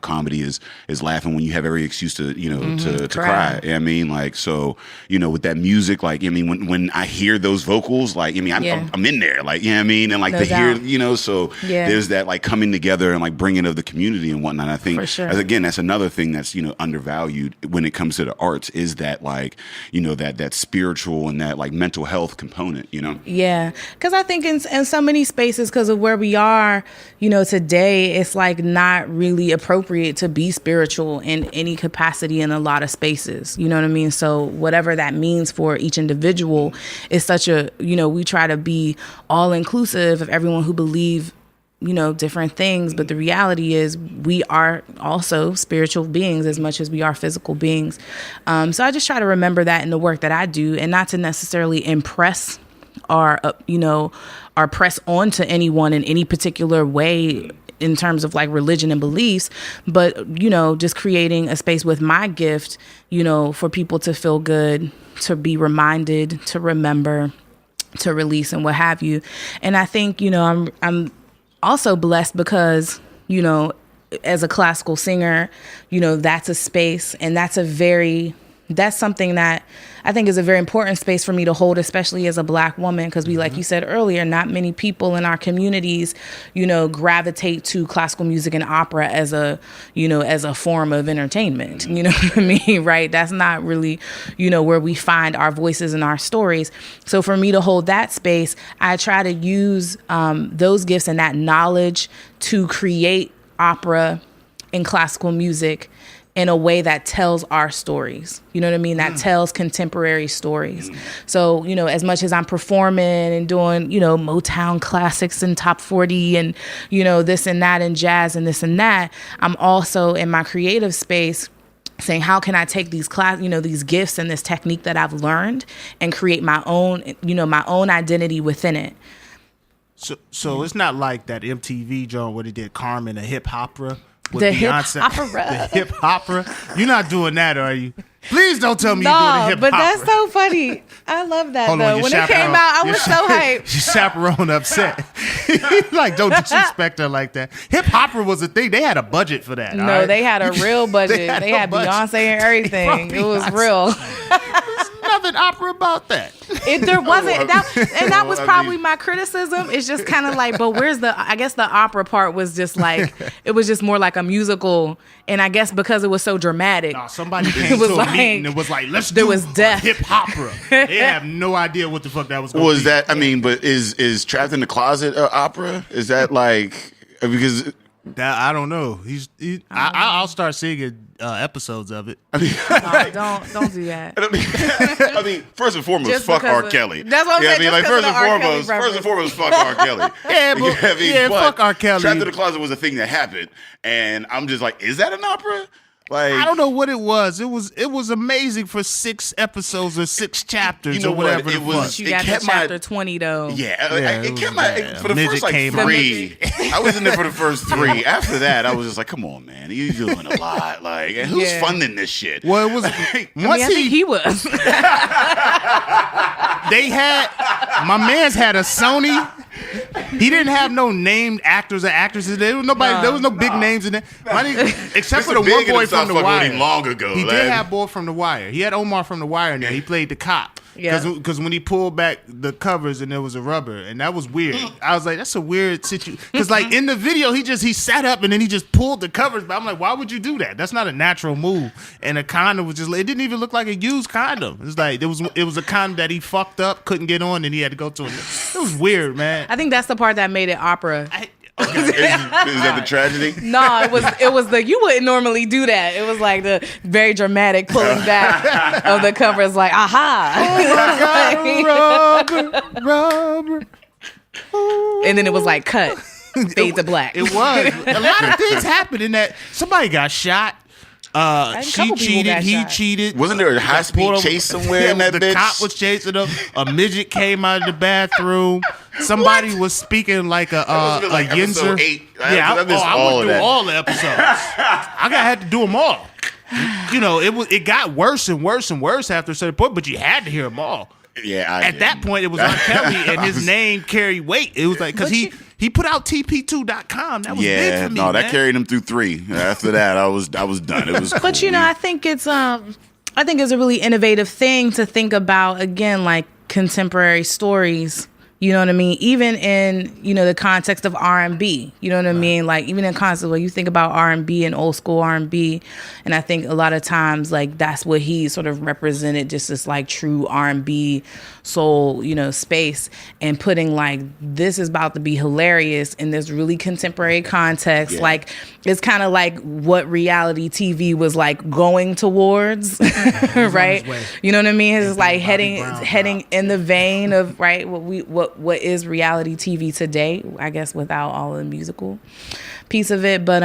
comedy is laughing when you have every excuse to to cry. I mean, like, so with that music, like, I mean, when I hear those vocals, like, I mean, I'm in there, like, I mean, and like no doubt. Hear, so there's that like coming together and like bringing of the community and whatnot. I think, again, that's another thing that's undervalued when it comes to the arts, is that like that spiritual and that like mental health component. Because I think in so many spaces, because of where we are today, it's like not really appropriate to be spiritual in any capacity in a lot of spaces. You know what I mean? So whatever that means for each individual is such a we try to be all inclusive of everyone who believe different things, but the reality is we are also spiritual beings as much as we are physical beings. So I just try to remember that in the work that I do, and not to necessarily impress or press on to anyone in any particular way in terms of like religion and beliefs, but just creating a space with my gift, for people to feel good, to be reminded, to remember, to release, and what have you. And I think I'm also blessed because, as a classical singer, that's a space, and that's something that I think is a very important space for me to hold, especially as a Black woman, because like you said earlier, not many people in our communities, gravitate to classical music and opera as a form of entertainment. You know what I mean? Right? That's not really, where we find our voices and our stories. So for me to hold that space, I try to use those gifts and that knowledge to create opera and classical music in a way that tells our stories. You know what I mean? That tells contemporary stories. So, as much as I'm performing and doing, Motown classics and top 40 and, this and that and jazz and this and that, I'm also in my creative space saying, how can I take these these gifts and this technique that I've learned and create my own, my own identity within it. So it's not like that MTV joint where they did Carmen, a hip opera. The hip opera. The hip opera. You're not doing that, are you? Please don't tell me you're doing a hip hop. But that's so funny. I love that Hold on, though. your When it came chaperone- out, I your was so hyped. Your chaperone upset. Like, don't disrespect her like that. Hip opera was a thing. They had a budget for that. No, all right? they had a real budget. They had They a had budget. Beyonce and everything. They It was brought real. There's nothing opera about that. There wasn't that, and that was I probably mean- my criticism. It's just kind of like, but where's the? I guess the opera part was just like it was just more like a musical, and I guess because it was so dramatic. Nah, somebody came was to a like- meeting and was like, let's there do was death. hip opera. They have no idea what the fuck that was going to Was be. that? I mean, but is Trapped in the Closet opera? Is that like because? That, I don't know. I'll start singing episodes of it. No, don't do that. I mean, first and foremost, Just fuck because R. of- Kelly. that's what I'm Yeah, saying, I mean, just like because of the R. Kelly first and foremost, fuck R. Kelly. Yeah, but- You know what I mean? yeah, But fuck R. Kelly. Trapped in the Closet was a thing that happened, and I'm just like, is that an opera? Like, I don't know what it was. It was amazing for 6 episodes or 6 chapters You know or whatever what? the It was- fuck. You It got to kept my- chapter 20 though. Yeah, Yeah, it it kept was my bad. for the Midget first like came 3. I was in there for the first 3. After that, I was just like, come on, man, you're doing a lot. Like, and who's Yeah. funding this shit? Well, it was I once think he was. they had my man's had a Sony. He didn't have no named actors or actresses. There was nobody. No. There was no big names in there. My nigga, except for Mr. the Big one and boy him stopped from The fucking with Wire. him long ago, He like. did have boy from The Wire. He had Omar from The Wire in there. He played the cop. Yeah. Because when he pulled back the covers and there was a rubber, and that was weird. I was like, that's a weird situation. Because like in the video, he sat up and then he just pulled the covers. But I'm like, why would you do that? That's not a natural move. And a condom was just, it didn't even look like a used condom. It's like it was a condom that he fucked up, couldn't get on, and he had to go to it. It was weird, man. I think that's the part that made it opera. Is that the tragedy? No, it was the you wouldn't normally do that. It was like the very dramatic pulling back of the cover. It's like, aha. Rubber. And then it was like cut. Fade to black. It was. A lot of things happened in that. Somebody got shot. a She couple people cheated. got He shot. cheated. Wasn't there a Got pulled high-speed over. chase somewhere in that the bitch? cop was chasing him. A midget came out of the bathroom. Somebody was speaking like a must have been like episode yinzer. 8. Yeah, I missed I all went of through that. all the episodes. I had to do them all. You know, it got worse and worse and worse after a certain point, but you had to hear them all. Yeah, At that point, it was R. Kelly, and his name carried weight. It was like because he put out TP2.com. That was big for me. no, that man. carried him through 3. After that, I was done. It was. But cool. you know, I think it's a really innovative thing to think about, again, like contemporary stories. You know what I mean? Even in, you know, the context of R&B, you know what I mean? Like even in context where you think about R&B and old school R&B, and I think a lot of times like that's what he sort of represented, just this like true R&B soul, you know, space, and putting like this is about to be hilarious in this really contemporary context. Yeah. Like it's kind of like what reality TV was like going towards, right? You know what I mean? It's like heading in the vein of what is reality TV today, I guess, without all of the musical piece of it. But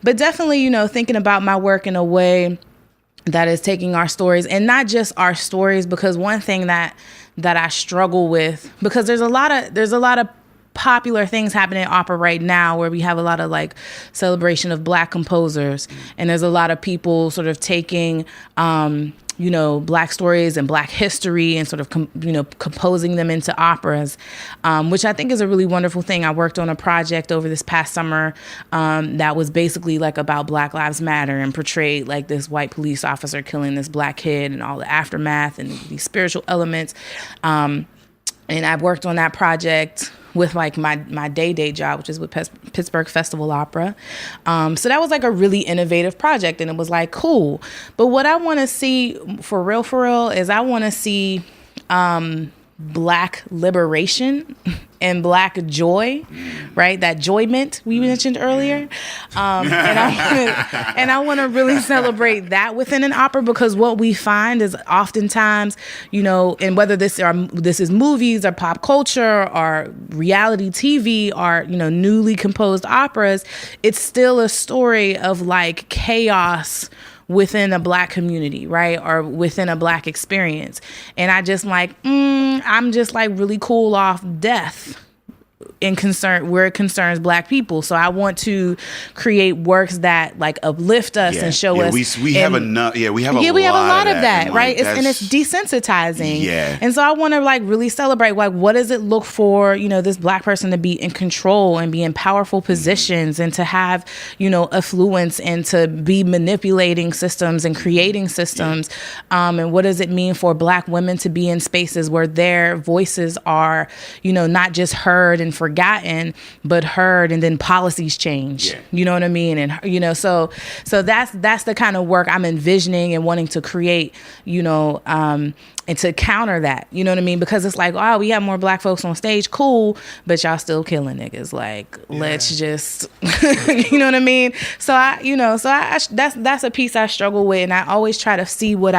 definitely, you know, thinking about my work in a way that is taking our stories, and not just our stories, because one thing that I struggle with, because there's a lot of popular things happening in opera right now where we have a lot of like celebration of Black composers, and there's a lot of people sort of taking you know, Black stories and Black history and sort of composing them into operas, which I think is a really wonderful thing. I worked on a project over this past summer that was basically like about Black Lives Matter, and portrayed like this white police officer killing this Black kid and all the aftermath and these spiritual elements. And I worked on that project with like my day job, which is with Pittsburgh Festival Opera. So that was like a really innovative project, and it was like cool. But what I want to see for real is I want to see Black liberation and Black joy, right? That joyment we mentioned earlier. And I want to really celebrate that within an opera, because what we find is oftentimes, you know, and whether this is movies or pop culture or reality TV or, you know, newly composed operas, it's still a story of like chaos within a Black community, right? Or within a Black experience. And I just like, I'm just like really cool off death where it concerns Black people. So I want to create works that like uplift us and show us. We have enough. Yeah, we have a lot of that, and, right? It's desensitizing. Yeah. And so I want to like really celebrate like what does it look for, this Black person to be in control and be in powerful positions and to have, affluence and to be manipulating systems and creating systems. And what does it mean for Black women to be in spaces where their voices are, not just heard and forgotten, but heard, and then policies change. Yeah. You know what I mean? And so that's the kind of work I'm envisioning and wanting to create, and to counter that, you know what I mean? Because it's like, oh, we have more Black folks on stage, cool, but y'all still killing niggas. Like, let's just, you know what I mean? So that's a piece I struggle with, and I always try to see what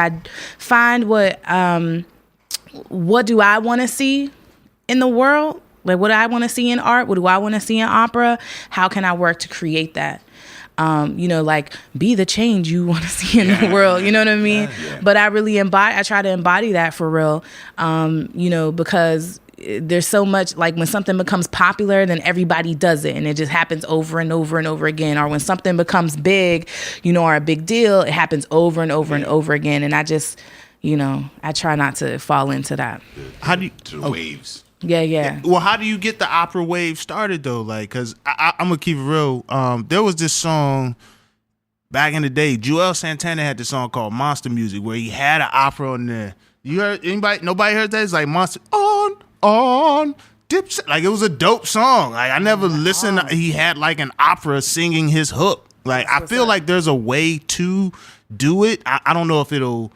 do I want to see in the world? Like, what do I want to see in art? What do I want to see in opera? How can I work to create that? Like be the change you want to see in the world, you know what I mean? Yeah. But I really I try to embody that for real, because there's so much, like when something becomes popular, then everybody does it and it just happens over and over and over again. Or when something becomes big, or a big deal, it happens over and over and over again. And I just, I try not to fall into that. How do you... the waves. Yeah. Well, how do you get the opera wave started though? Like, cause I'm gonna keep it real. There was this song back in the day. Joel Santana had this song called Monster Music, where he had an opera on there. You heard anybody? Nobody heard that? It's like Monster on dip. Like, it was a dope song. Like, I never listened. He had like an opera singing his hook. Like, I feel like there's a way to do it. I don't know if it'll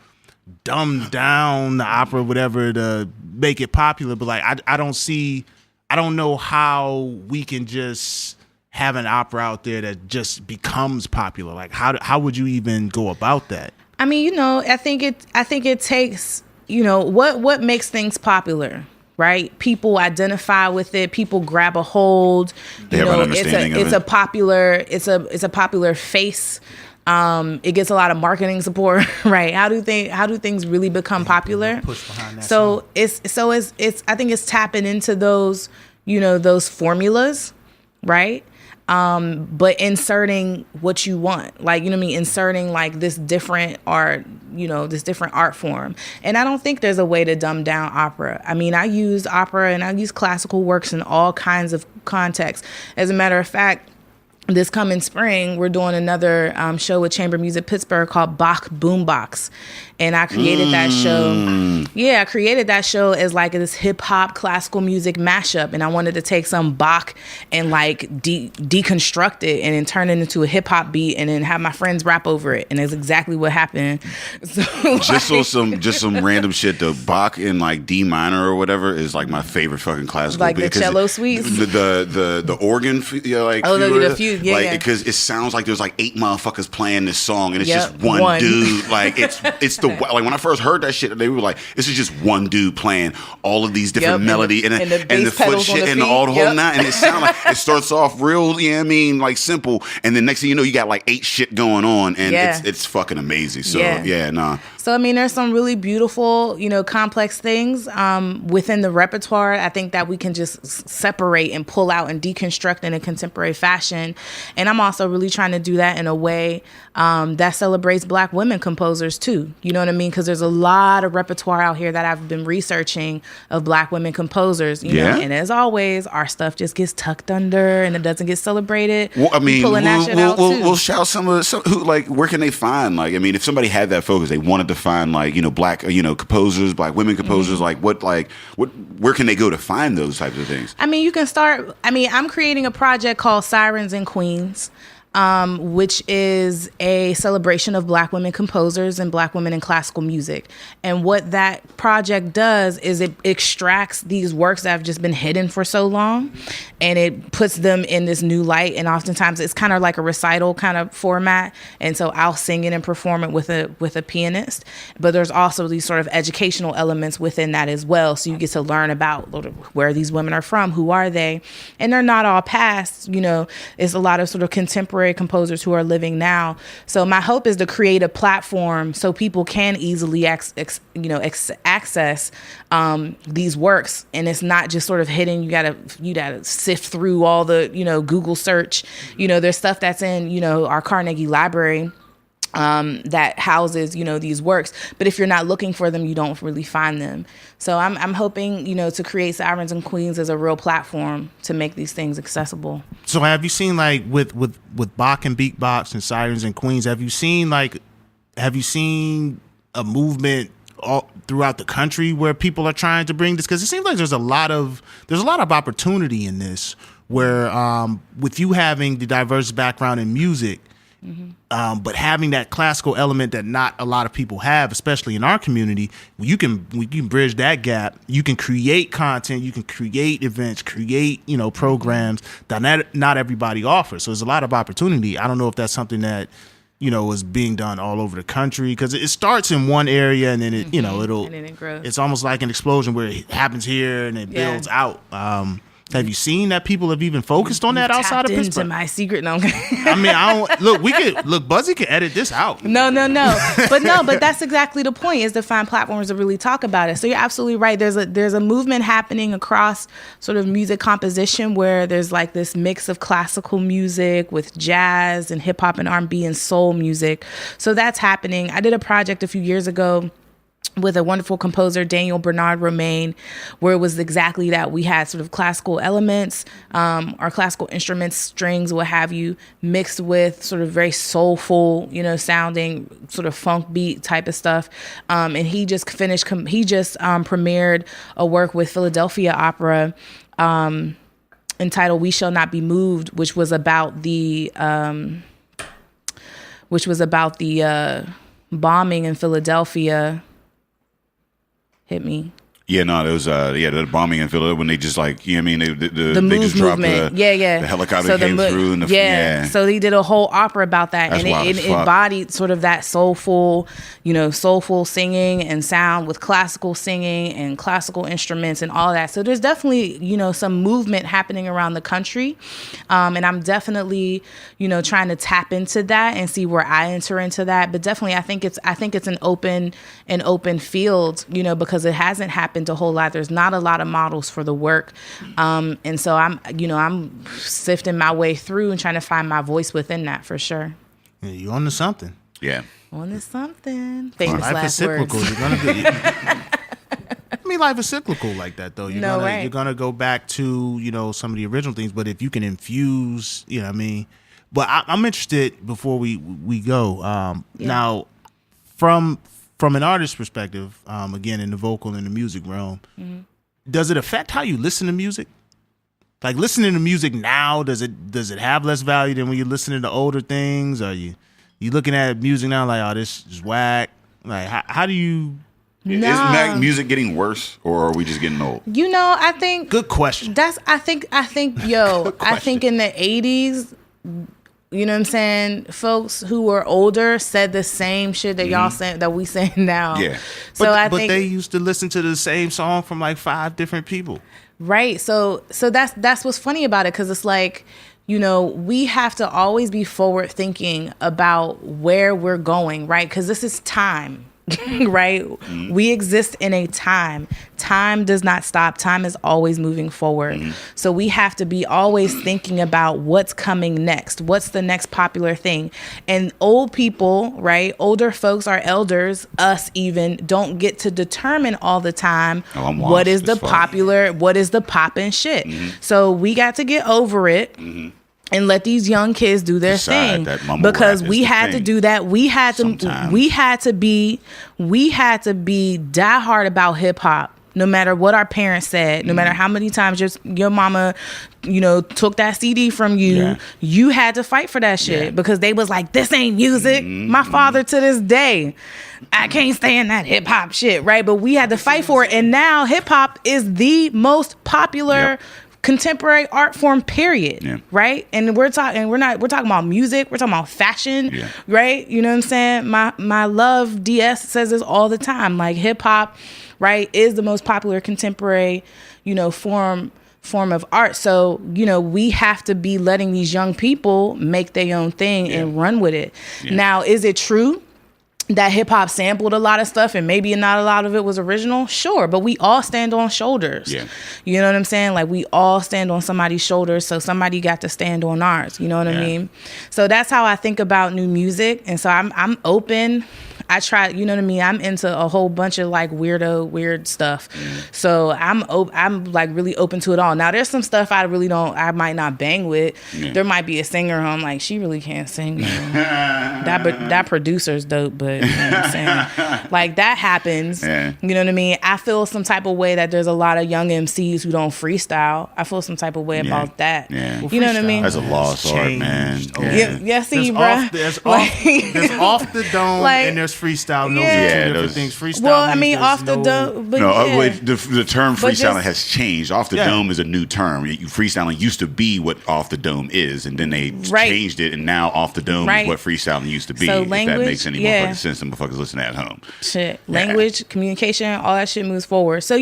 dumb down the opera, whatever, to make it popular, but like I don't know how we can just have an opera out there that just becomes popular. Like, how would you even go about that? I mean, I think it takes, what makes things popular, right? People identify with it, people grab a hold. They have an understanding of it. It's a popular face. It gets a lot of marketing support, right? How do things really become popular? Push behind that so song. it's I think it's tapping into those, those formulas, right? But inserting what you want, like, inserting like this different art, this different art form. And I don't think there's a way to dumb down opera. I mean, I use opera and I use classical works in all kinds of contexts. As a matter of fact, this coming spring, we're doing another show with Chamber Music Pittsburgh called Bach Boombox. And I created that show. Yeah, I created that show as like this hip hop classical music mashup. And I wanted to take some Bach and like deconstruct it and then turn it into a hip hop beat and then have my friends rap over it. And that's exactly what happened. So, just some random shit though. Bach in like D minor or whatever is like my favorite fucking classical. Like the cello suites? The organ, the fugue, yeah. Because it sounds like there's like 8 motherfuckers playing this song and it's just one dude. Like it's like when I first heard that shit, they were like, this is just one dude playing all of these different melody and the foot shit and all the whole nine. And it sounds like it starts off real, like simple, and then next thing you know, you got like 8 shit going on, and it's fucking amazing. So So I mean, there's some really beautiful, complex things within the repertoire. I think that we can just separate and pull out and deconstruct in a contemporary fashion. And I'm also really trying to do that in a way that celebrates Black women composers too. You know what I mean? Because there's a lot of repertoire out here that I've been researching of Black women composers. You know? And as always, our stuff just gets tucked under and it doesn't get celebrated. Well, I mean, we'll shout some who, like, where can they find, like, I mean, if somebody had that focus, they wanted to find like, Black, composers, Black women composers, where can they go to find those types of things? I mean, you can start. I mean, I'm creating a project called Sirens and Queens. Which is a celebration of Black women composers and Black women in classical music. And what that project does is it extracts these works that have just been hidden for so long, and it puts them in this new light. And oftentimes it's kind of like a recital kind of format. And so I'll sing it and perform it with a pianist. But there's also these sort of educational elements within that as well. So you get to learn about where these women are from, who are they, and they're not all past. It's a lot of sort of contemporary contemporary composers who are living now. So my hope is to create a platform so people can easily access these works, and it's not just sort of hidden. You gotta sift through all the Google search. There's stuff that's in our Carnegie Library that houses these works, but if you're not looking for them, you don't really find them. So I'm hoping to create Sirens and Queens as a real platform to make these things accessible. So have you seen, like, with Bach and Beatbox and Sirens and Queens, have you seen a movement all throughout the country where people are trying to bring this? Because it seems like there's a lot of opportunity in this, where with you having the diverse background in music, but having that classical element that not a lot of people have, especially in our community, you can bridge that gap. You can create content, you can create events, create programs that not everybody offers. So there's a lot of opportunity. I don't know if that's something that is being done all over the country, because it starts in one area and then it and then it grows. It's almost like an explosion where it happens here and it builds out. Have you seen that people have even focused on that outside of Pittsburgh? Into my secret, no. I mean, I don't Buzzy can edit this out. No, but that's exactly the point, is to find platforms to really talk about it. So you're absolutely right. There's a movement happening across sort of music composition where there's like this mix of classical music with jazz and hip hop and R&B and soul music. So that's happening. I did a project a few years ago with a wonderful composer, Daniel Bernard Romaine, where it was exactly that. We had sort of classical elements, our classical instruments, strings, what have you, mixed with sort of very soulful, sounding sort of funk beat type of stuff. And he just premiered a work with Philadelphia Opera entitled "We Shall Not Be Moved," which was about the bombing in Philadelphia. Hit me. Yeah, no, there was the bombing in Philadelphia when they just like, they just dropped the helicopter so came through and so he did a whole opera about that. That's and it embodied sort of that soulful singing and sound with classical singing and classical instruments and all that. So there's definitely some movement happening around the country, and I'm definitely trying to tap into that and see where I enter into that. But definitely I think it's an open field, because it hasn't happened a whole lot. There's not a lot of models for the work, and so I'm sifting my way through and trying to find my voice within that, for sure. Yeah, you on to something. Yeah, on to something. Famous life last is cyclical. words. You're gonna be. Life is cyclical like that, though. You're gonna go back to some of the original things, but if you can infuse, But I'm interested, before we go now, from an artist's perspective, again, in the vocal and the music realm, does it affect how you listen to music? Like, listening to music now, does it have less value than when you're listening to older things? Are you looking at music now like, oh, this is whack? Like, how do you? No. Is music getting worse, or are we just getting old? I think. Good question. I think I think in the 80s. You know what I'm saying? Folks who were older said the same shit that y'all saying, that we saying now. Yeah. So but think they used to listen to the same song from like 5 different people. Right. So that's what's funny about it, because it's like, we have to always be forward thinking about where we're going, right? Because this is time. Right? We exist in a time. Time does not stop. Time is always moving forward. So we have to be always thinking about what's coming next. What's the next popular thing? And old people, right? Older folks, our elders, us even, don't get to determine all the time what is the poppin' shit. So we got to get over it. And let these young kids do their thing, because we had to do that. We had to be diehard about hip hop, no matter what our parents said, no matter how many times your mama, took that CD from you. Yeah. You had to fight for that shit because they was like, this ain't music. My father to this day, I can't stand that hip hop shit, right? But we had to fight for it, and now hip hop is the most popular contemporary art form, period. Right? And we're talking about music, we're talking about fashion, right? You know what I'm saying? My love DS says this all the time, like, hip hop, right, is the most popular contemporary, form form of art. So, we have to be letting these young people make their own thing and run with it. Yeah. Now, is it true that hip hop sampled a lot of stuff and maybe not a lot of it was original? Sure. But we all stand on shoulders. Yeah. You know what I'm saying? Like, we all stand on somebody's shoulders. So somebody got to stand on ours. You know what I mean? So that's how I think about new music. And so I'm open. I try, you know what I mean? I'm into a whole bunch of like weird stuff. So I'm like really open to it all. Now there's some stuff I might not bang with. Yeah. There might be a singer who I'm like, she really can't sing. that producer's dope, but you know what I'm saying? Like that happens. Yeah. You know what I mean? I feel some type of way that there's a lot of young MCs who don't freestyle. I feel some type of way about that. Yeah. Well, you know what I mean? That's a lost art, man. Yeah, see, bro. There's off the dome like, and there's freestyle. Those are two different things. Freestyle. Well, I mean, off the dome. But the term freestyling has changed. Off the dome is a new term. Freestyling used to be what off the dome is, and then they changed it, and now off the dome is what freestyling used to be. So language, if that makes any more sense, and motherfuckers listening at home. Language, communication, all that shit moves forward. So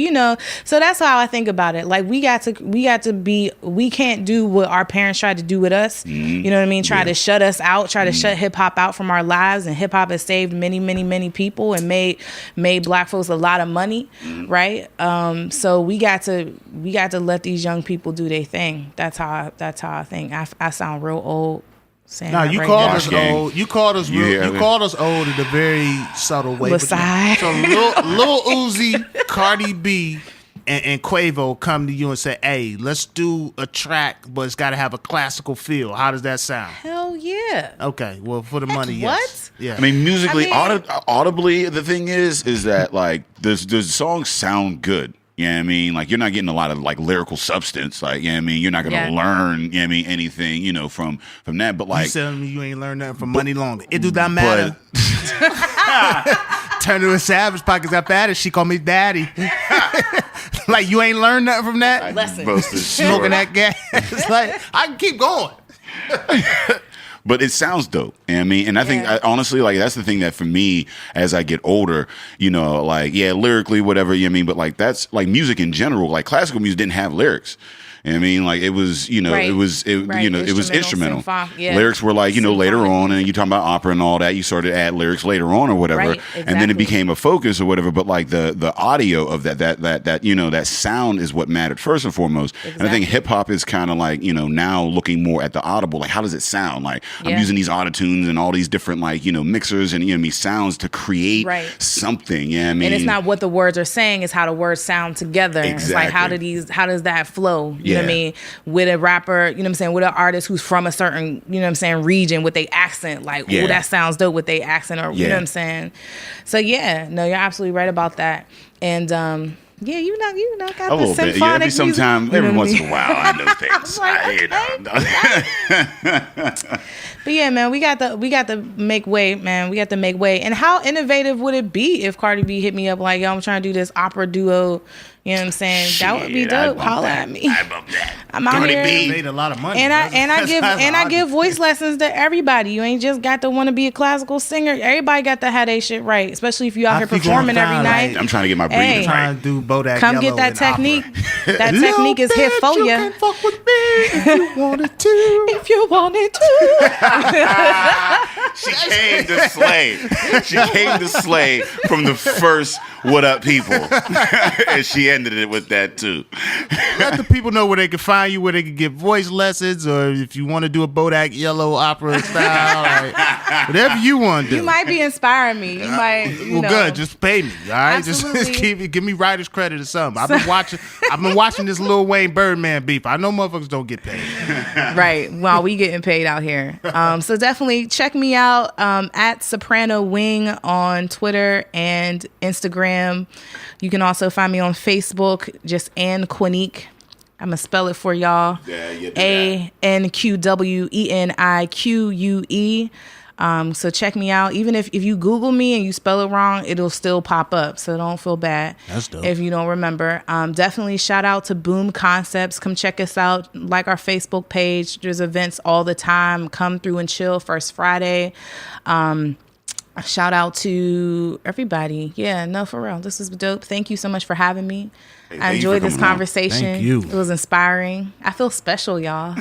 so that's how I think about it. Like we got to be. We can't do what our parents tried to do with us. You know what I mean? Try to shut us out. Try to shut hip hop out from our lives, and hip hop has saved many people and made Black folks a lot of money, right? So we got to let these young people do their thing. That's how I think. I sound real old. No, you called us old. You called us you called us old in a very subtle way. So Lil Uzi, Cardi B, and Quavo come to you and say, "Hey, let's do a track, but it's got to have a classical feel." How does that sound? Hell yeah. Okay, well, for the money, yes. What? Yeah. I mean, musically, audibly, the thing is that like the songs sound good. You know what I mean? Like, you're not getting a lot of like lyrical substance. Like, you know what I mean? You're not going to learn, you know what I mean, anything, from that. But like, you telling me you ain't learned nothing from Money Longer. It do not matter. Turn to a savage pockets up at it. She called me daddy. Like, you ain't learned nothing from that? Lesson. Smoking that gas. It's like, I can keep going. But it sounds dope. You know what I mean? And I think, honestly, like, that's the thing that for me, as I get older, like, lyrically, whatever, you know what I mean? But, like, that's, like, music in general. Like, classical music didn't have lyrics. You know what I mean? Like, it was, it was instrumental. Lyrics were like, later on, and you talking about opera and all that, you started to add lyrics later on or whatever. Right, exactly. And then it became a focus or whatever. But like the audio of that sound is what mattered first and foremost. Exactly. And I think hip hop is kind of like, now looking more at the audible. Like, how does it sound? Like, I'm using these autotunes and all these different, like, mixers and, sounds to create something. Yeah, I mean, and it's not what the words are saying, it's how the words sound together. Exactly. It's like, how does that flow? You know what I mean? With a rapper, you know what I'm saying, with an artist who's from a certain, region with their accent, like, oh, that sounds dope with their accent, or you know what I'm saying? So no, you're absolutely right about that. And you got the symphonic every sometime, every once in a while, I know things. But yeah, man, we got to make way, man. We got to make way. And how innovative would it be if Cardi B hit me up like, yo, I'm trying to do this opera duo? You know what I'm saying? Shit, that would be dope. Holla at me. I bump that. I'm out here. Made a lot of money. And I give voice lessons to everybody. You ain't just got to want to be a classical singer. Everybody got to have their shit right, especially if you out here performing every night. I'm trying to get my breathing right. Trying to do Bodak Come get that technique. Opera. That technique is here for you. You can fuck with me if you wanted to. If you wanted to. She came to slay. She came to slay from the first What Up People. And she ended it with that too. Let the people know where they can find you, where they can get voice lessons, or if you want to do a Bodak Yellow opera style, like, whatever you want to do. You might be inspiring me. You might. Good. Just pay me. All right. Absolutely. Just give me writer's credit or something. I've been watching this Lil Wayne Birdman beef. I know motherfuckers don't get paid. Right. Well, we getting paid out here. So definitely check me out at Soprano Wing on Twitter and Instagram. You can also find me on Facebook, just Anqwenique. I'm going to spell it for y'all. ANQWENIQUE. So check me out. Even if you Google me and you spell it wrong, it'll still pop up. So don't feel bad. That's dope. If you don't remember. Definitely shout out to Boom Concepts. Come check us out. Like our Facebook page. There's events all the time. Come through and chill first Friday. Shout out to everybody. Yeah, no, for real. This is dope. Thank you so much for having me. I enjoyed this conversation. Thank you. It was inspiring. I feel special, y'all.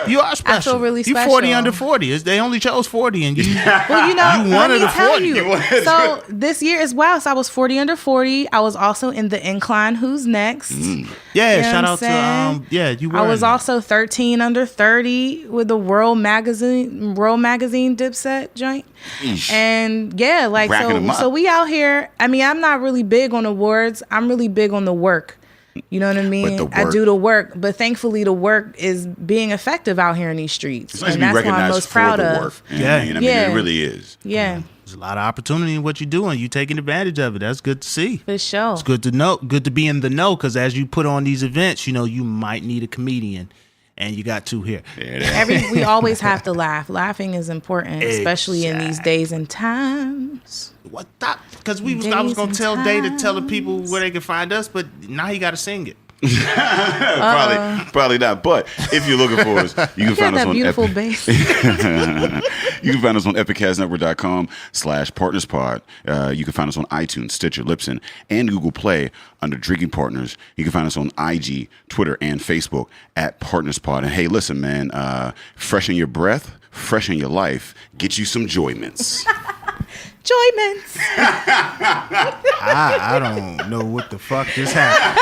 You are special. I feel really special. You 40 under 40. They only chose 40, and you. Well, you know, you one let of me the tell 40. you. So this year as well. So I was 40 under 40. I was also in the Incline Who's Next. Yeah, You know shout out what I'm to you were. I was in that. also 13 under 30 with the World Magazine Dipset joint. Eesh. And yeah, like Racking 'em up. so we out here. I mean, I'm not really big on awards. I'm really big on the work. You know what I mean? But the I work- do the work, but thankfully the work is being effective out here in these streets. It's nice to And be that's what I'm recognized most for proud the of. work. Yeah. I mean, Yeah. it really is. Yeah, There's a lot of opportunity in what you're doing. You taking advantage of it. That's good to see. for sure. It's good to know. Good to be in the know, because as you put on these events, you know you might need a comedian, and you got two here. Yeah, We always have to laugh. Laughing is important, especially in these days and times. What? Because I was gonna Days tell and Day to tell the times. people where they can find us, but now he got to sing it. probably not. But if you're looking for us, you can You got find us that on beautiful bass. You can find us on epicastnetwork.com/partnerspod. You can find us on iTunes, Stitcher, Libsyn, and Google Play under Drinking Partners. You can find us on IG, Twitter, and Facebook at PartnersPod. And hey, listen, man, freshen your breath, freshen your life, get you some Joy Mints. Joy Mints. I don't know what the fuck just happened.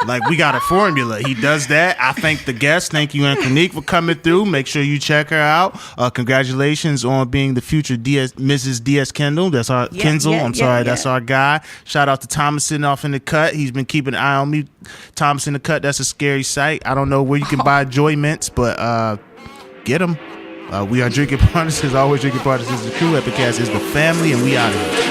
Like, we got a formula. He does that. I thank the guests. Thank you, Anqwenique, for coming through. Make sure you check her out. Congratulations on being the future Mrs. D.S. Kendall. That's our That's our guy. Shout out to Thomas sitting off in the cut. He's been keeping an eye on me. Thomas in the cut. That's a scary sight. I don't know where you can buy Joy Mints, but get them. We are Drinking Partners. As always, Drinking Partners is the crew. Epicast is the family, and we out of here.